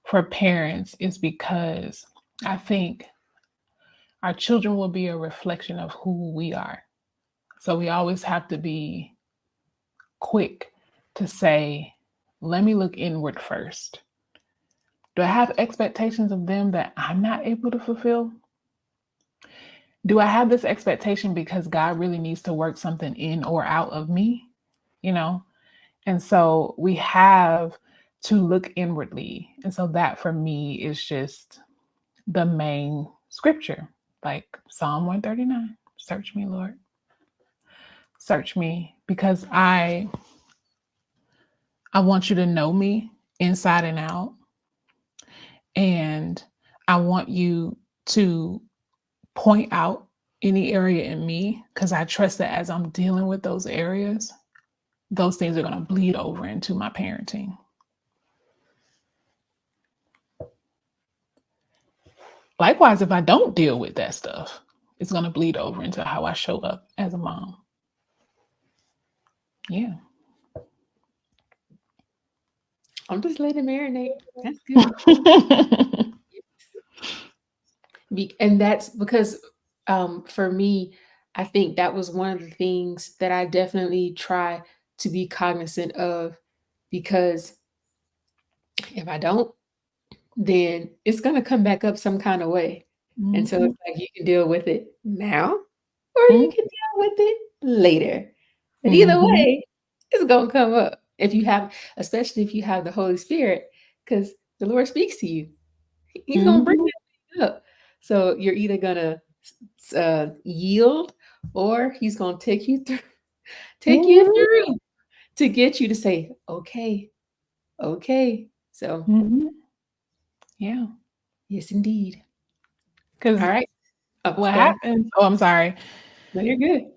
for parents is because I think our children will be a reflection of who we are. So we always have to be quick to say, let me look inward first. Do I have expectations of them that I'm not able to fulfill? Do I have this expectation because God really needs to work something in or out of me? You know? And so we have to look inwardly. And so that for me is just the main scripture, like Psalm 139. Search me, Lord. Search me, because I want you to know me inside and out. And I want you to point out any area in me, because I trust that as I'm dealing with those areas, those things are going to bleed over into my parenting. Likewise, if I don't deal with that stuff, it's going to bleed over into how I show up as a mom. Yeah. I'm just letting it marinate. That's good. And that's because for me, I think that was one of the things that I definitely try to be cognizant of, because if I don't, then it's going to come back up some kind of way. And so Mhm. it's like you can deal with it now or you Mhm. can deal with it later. But either Mhm. way, it's going to come up if you have, especially if you have the Holy Spirit, because the Lord speaks to you. He's going to bring Mhm. that thing up. So you're either going to yield, or he's going to take you Mhm. through to get you to say, okay, okay. So Mhm. Yeah. yes, indeed. Because All right. Oh, what go ahead. happens, oh, I'm sorry. No, you're good.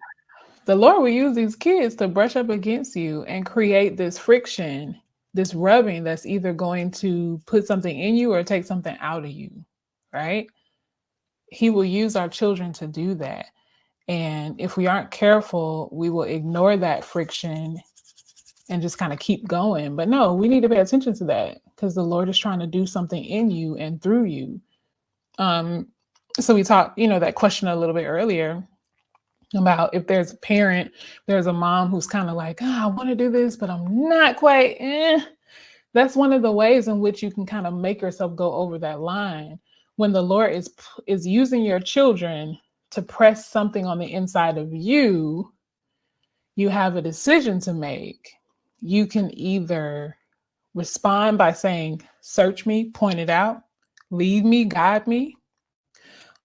The Lord will use these kids to brush up against you and create this friction, this rubbing that's either going to put something in you or take something out of you, right? He will use our children to do that. And if we aren't careful, we will ignore that friction and just kind of keep going. But no, we need to pay attention to that, because the Lord is trying to do something in you and through you. Um, so we talked, that question a little bit earlier about if there's a parent, there's a mom who's kind of like, I want to do this, but I'm not quite. That's one of the ways in which you can kind of make yourself go over that line. When the Lord is using your children to press something on the inside of you, you have a decision to make. You can either respond by saying, search me, point it out, lead me, guide me,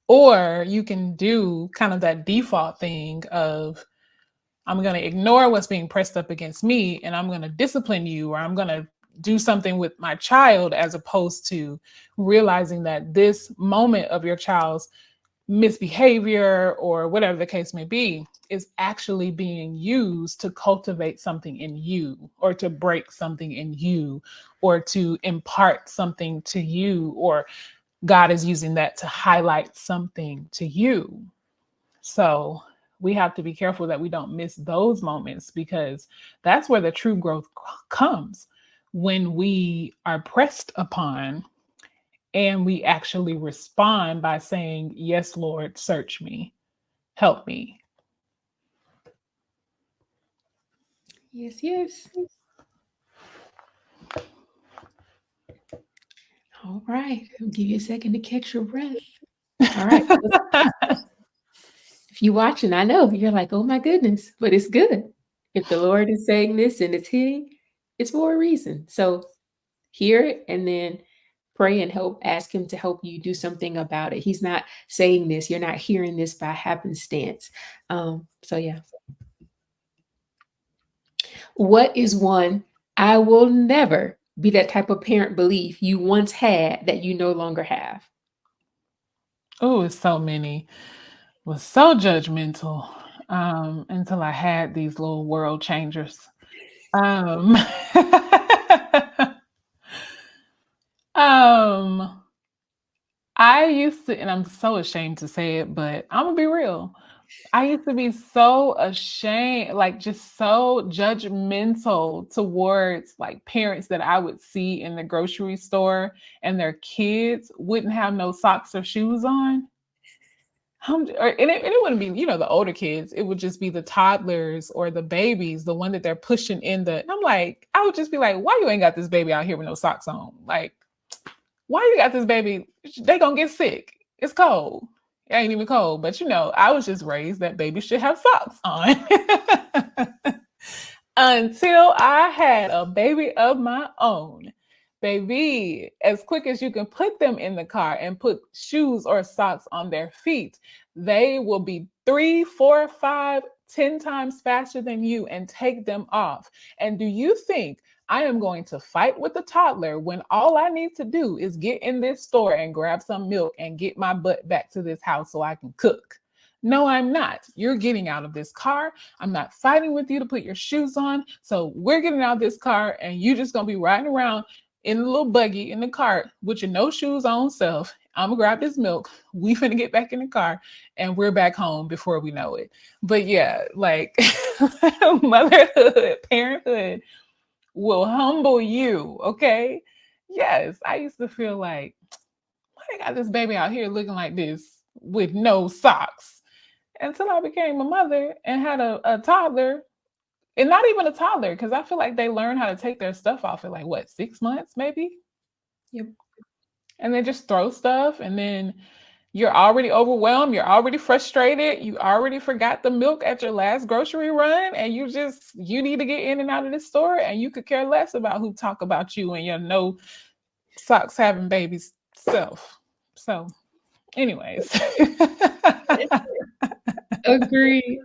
or you can do kind of that default thing of, I'm going to ignore what's being pressed up against me and I'm going to discipline you, or I'm going to do something with my child, as opposed to realizing that this moment of your child's misbehavior or whatever the case may be is actually being used to cultivate something in you, or to break something in you, or to impart something to you, or God is using that to highlight something to you. So we have to be careful that we don't miss those moments, because that's where the true growth comes, when we are pressed upon and we actually respond by saying, yes, Lord, search me, help me. Yes, yes. All right. I'll give you a second to catch your breath. All right. If you're watching, I know you're like, oh my goodness, but it's good. If the Lord is saying this and it's hitting, it's for a reason. So hear it and then pray and ask Him to help you do something about it. He's not saying this, you're not hearing this by happenstance. So, yeah. What is one I will never be that type of parent belief you once had that you no longer have? Oh, it's so many. Was so judgmental, until I had these little world changers. Um, um, I used to, and I'm so ashamed to say it, but I'm gonna be real. I used to be so ashamed, like just so judgmental towards like parents that I would see in the grocery store and their kids wouldn't have no socks or shoes on. And it wouldn't be, the older kids. It would just be the toddlers or the babies, the one that they're pushing in the. And I'm like, I would just be like, why you ain't got this baby out here with no socks on? Like, why you got this baby? They gonna get sick. It's cold. It ain't even cold, but I was just raised that baby should have socks on. Until I had a baby of my own. Baby, as quick as you can put them in the car and put shoes or socks on their feet, they will be 3, 4, 5, 10 times faster than you and take them off. And do you think I am going to fight with the toddler when all I need to do is get in this store and grab some milk and get my butt back to this house so I can cook? No, I'm not. You're getting out of this car. I'm not fighting with you to put your shoes on. So we're getting out of this car and you just gonna be riding around in a little buggy in the cart with your no shoes on self. I'm gonna grab this milk. We finna get back in the car and we're back home before we know it. But yeah, like motherhood, parenthood will humble you. Okay. Yes, I used to feel like, why they got this baby out here looking like this with no socks? Until I became a mother and had a toddler, and not even a toddler, because I feel like they learn how to take their stuff off at like what, 6 months maybe, Yep. and then just throw stuff, and then you're already overwhelmed, you're already frustrated, you already forgot the milk at your last grocery run, and you need to get in and out of the store, and you could care less about who talk about you and your no socks having babies self. So, anyways. Agree.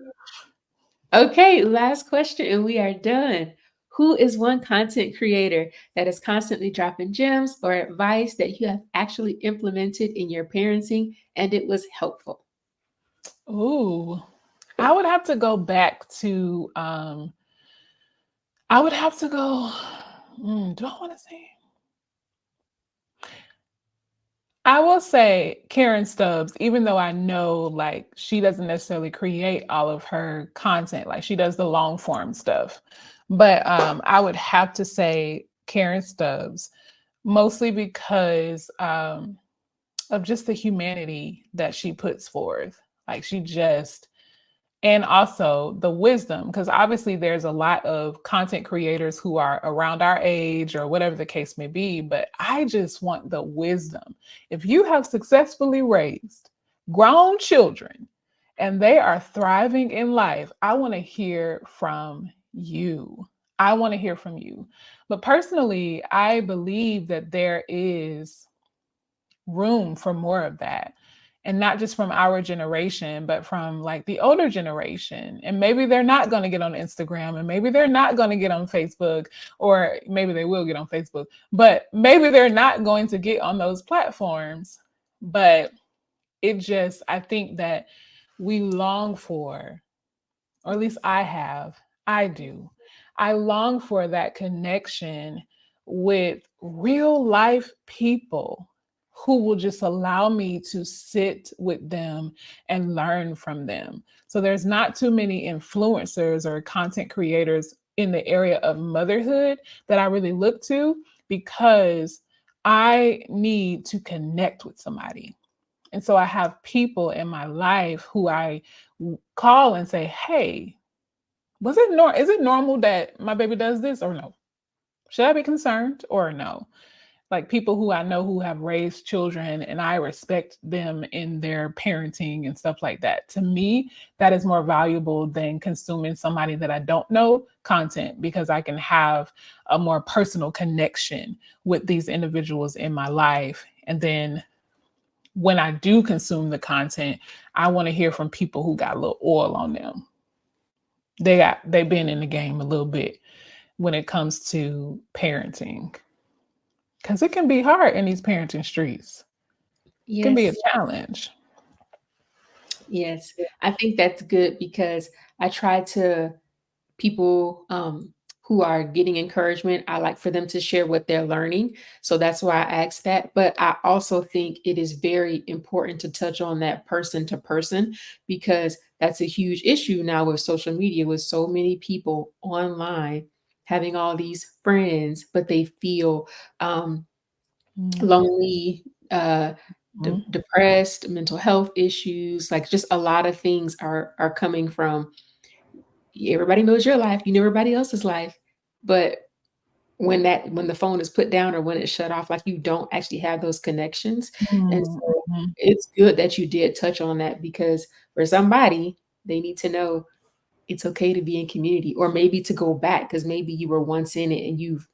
Okay, last question, and we are done. Who is one content creator that is constantly dropping gems or advice that you have actually implemented in your parenting and it was helpful? Ooh, I would have to go back to I would have to go do I want to say? I will say Karen Stubbs, even though I know like she doesn't necessarily create all of her content, like she does the long form stuff. But I would have to say Karen Stubbs, mostly because of just the humanity that she puts forth. Like she just and also the wisdom, because obviously there's a lot of content creators who are around our age or whatever the case may be, but I just want the wisdom. If you have successfully raised grown children and they are thriving in life, I want to hear from you. I want to hear from you. But personally, I believe that there is room for more of that, and not just from our generation but from like the older generation. And maybe they're not going to get on Instagram, and maybe they're not going to get on Facebook, or maybe they will get on Facebook, but maybe they're not going to get on those platforms. But I think that we long for, or at least I do. I long for that connection with real life people who will just allow me to sit with them and learn from them. So there's not too many influencers or content creators in the area of motherhood that I really look to, because I need to connect with somebody. And so I have people in my life who I call and say, "Hey, is it normal that my baby does this or no? Should I be concerned or no?" Like people who I know who have raised children and I respect them in their parenting and stuff like that. To me, that is more valuable than consuming somebody that I don't know content, because I can have a more personal connection with these individuals in my life. And then when I do consume the content, I want to hear from people who got a little oil on them. They've been in the game a little bit when it comes to parenting, because it can be hard in these parenting streets. It can be a Yes. challenge. Yes. I think that's good because I try to people who are getting encouragement, I like for them to share what they're learning. So that's why I asked that. But I also think it is very important to touch on that person to person, because that's a huge issue now with social media, with so many people online having all these friends, but they feel Mhm. lonely, Mhm. depressed, mental health issues, like just a lot of things are coming from everybody knows your life, you know everybody else's life, but when the phone is put down or when it's shut off, like you don't actually have those connections. And Mhm. so Mhm. it's good that you did touch on that, because for somebody, they need to know it's okay to be in community, or maybe to go back because maybe you were once in it and you've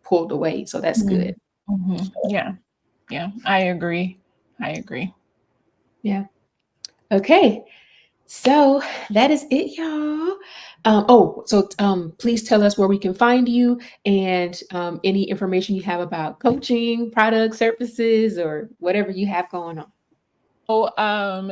pulled away. So that's good. Mhm. Mhm. Yeah. Yeah. I agree. I agree. Yeah. Okay. So that is it, y'all. Please tell us where we can find you, and any information you have about coaching, products, services, or whatever you have going on. So,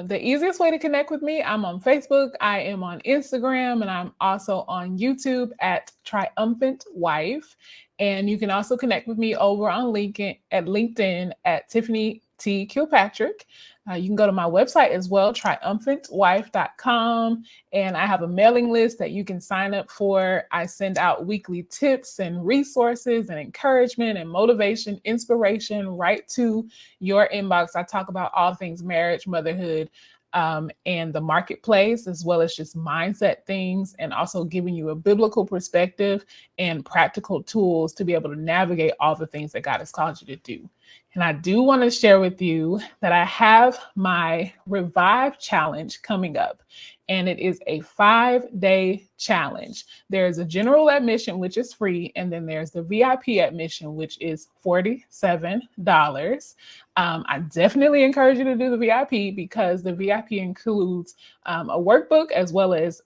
the easiest way to connect with me, I'm on Facebook, I am on Instagram, and I'm also on YouTube at Triumphant Wife. And you can also connect with me over on LinkedIn at Tiffany T. Kilpatrick. You can go to my website as well, triumphantwife.com. And I have a mailing list that you can sign up for. I send out weekly tips and resources and encouragement and motivation, inspiration right to your inbox. I talk about all things marriage, motherhood, and the marketplace, as well as just mindset things, and also giving you a biblical perspective and practical tools to be able to navigate all the things that God has called you to do. And I do want to share with you that I have my Revive Challenge coming up, and it is a 5-day challenge. There's a general admission, which is free, and then there's the VIP admission, which is $47. I definitely encourage you to do the VIP, because the VIP includes a workbook as well as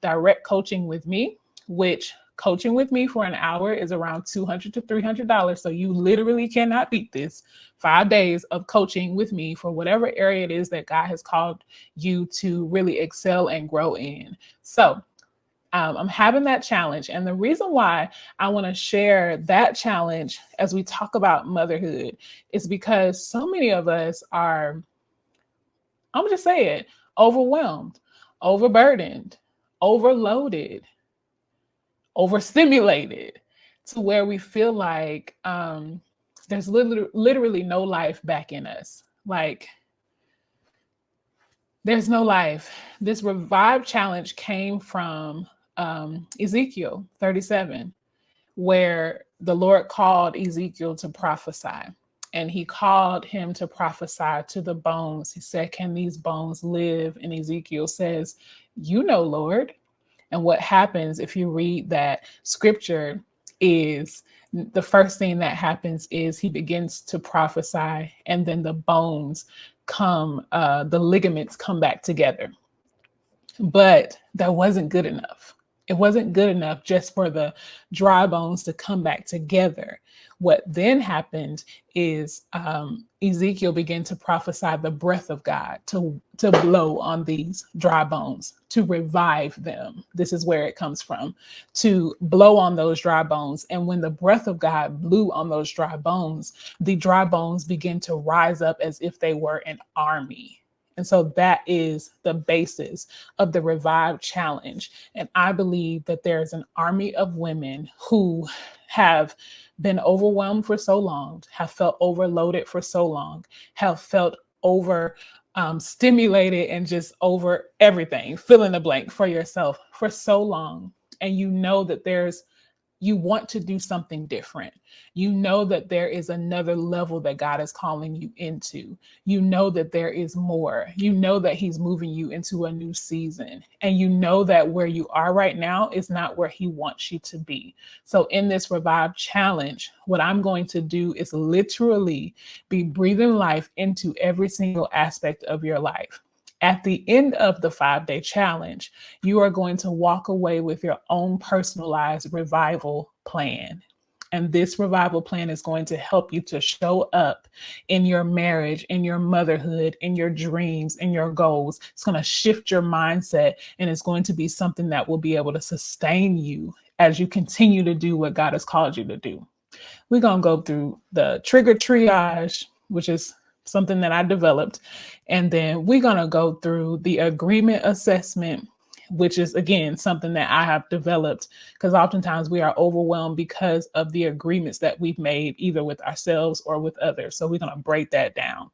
direct coaching with me, which coaching with me for an hour is around $200 to $300. So you literally cannot beat this. 5 days of coaching with me for whatever area it is that God has called you to really excel and grow in. So I'm having that challenge. And the reason why I want to share that challenge as we talk about motherhood is because so many of us are, I'm going to just say it, overwhelmed, overburdened, overloaded, overstimulated, to where we feel like there's literally no life back in us. Like, there's no life. This Revive Challenge came from Ezekiel 37, where the Lord called Ezekiel to prophesy. And he called him to prophesy to the bones. He said, "Can these bones live?" And Ezekiel says, "You know, Lord." And what happens if you read that scripture is the first thing that happens is he begins to prophesy, and then the bones the ligaments come back together. But that wasn't good enough. It wasn't good enough just for the dry bones to come back together. What then happened is Ezekiel began to prophesy the breath of God to blow on these dry bones, to revive them. This is where it comes from, to blow on those dry bones. And when the breath of God blew on those dry bones, the dry bones begin to rise up as if they were an army. And so that is the basis of the Revive Challenge. And I believe that there's an army of women who have been overwhelmed for so long, have felt overloaded for so long, have felt over stimulated and just over everything, fill in the blank for yourself for so long. And you know that you want to do something different. You know that there is another level that God is calling you into. You know that there is more. You know that He's moving you into a new season. And you know that where you are right now is not where He wants you to be. So, in this Revive Challenge, what I'm going to do is literally be breathing life into every single aspect of your life. At the end of the 5-day challenge, you are going to walk away with your own personalized revival plan. And this revival plan is going to help you to show up in your marriage, in your motherhood, in your dreams, in your goals. It's going to shift your mindset, and it's going to be something that will be able to sustain you as you continue to do what God has called you to do. We're going to go through the trigger triage, which is something that I developed. And then we're going to go through the agreement assessment, which is, again, something that I have developed because oftentimes we are overwhelmed because of the agreements that we've made, either with ourselves or with others. So we're going to break that down.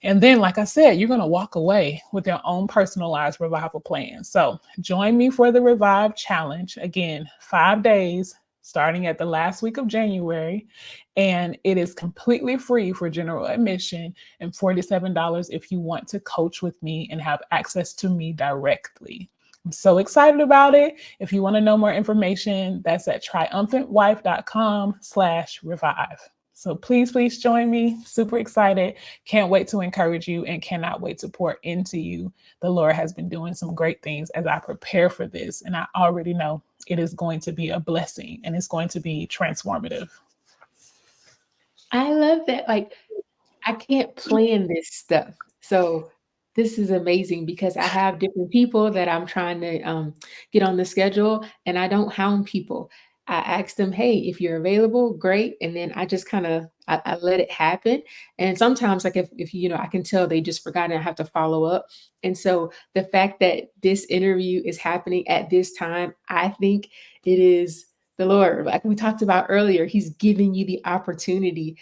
And then, like I said, you're going to walk away with your own personalized revival plan. So join me for the Revive Challenge. Again, 5 days starting at the last week of January. And it is completely free for general admission and $47 if you want to coach with me and have access to me directly. I'm so excited about it. If you want to know more information, that's at triumphantwife.com/revive. So please join me. Super excited. Can't wait to encourage you and cannot wait to pour into you. The Lord has been doing some great things as I prepare for this. And I already know it is going to be a blessing and it's going to be transformative. I love that. Like, I can't plan this stuff. So this is amazing because I have different people that I'm trying to get on the schedule, and I don't hound people. I ask them, "Hey, if you're available, great," and then I just kind of I let it happen. And sometimes, like if I can tell they just forgot and I have to follow up. And so the fact that this interview is happening at this time, I think it is the Lord. Like we talked about earlier, He's giving you the opportunity.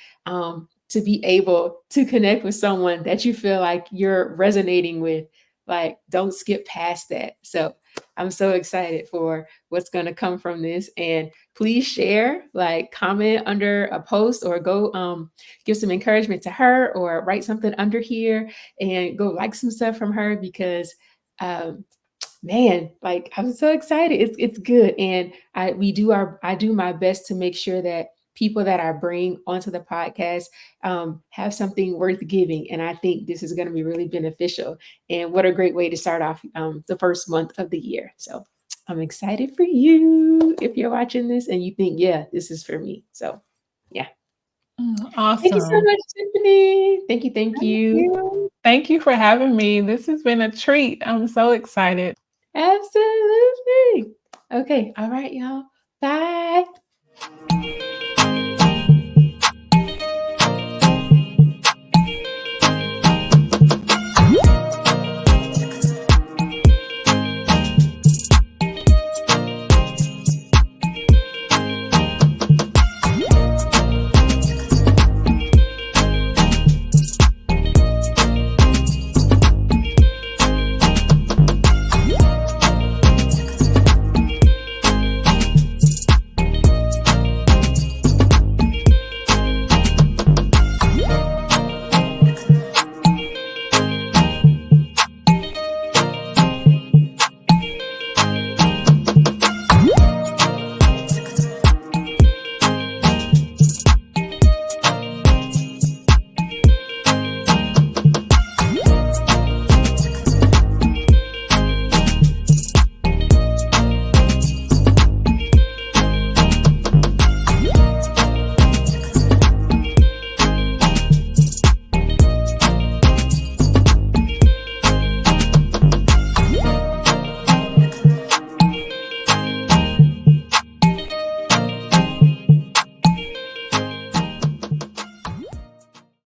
To be able to connect with someone that you feel like you're resonating with. Like, don't skip past that. So I'm so excited for what's going to come from this. And please share, like, comment under a post or go give some encouragement to her or write something under here and go like some stuff from her because um, man, like I'm so excited. It's good. And I do my best to make sure that people that I bring onto the podcast have something worth giving. And I think this is going to be really beneficial. And what a great way to start off the first month of the year. So I'm excited for you if you're watching this and you think, yeah, this is for me. So yeah. Thank you so Awesome. much, Tiffany. Thank you. Thank Thank you. you. Thank you for having me. This has been a treat. I'm so excited. Absolutely. Okay. All right, y'all. Bye.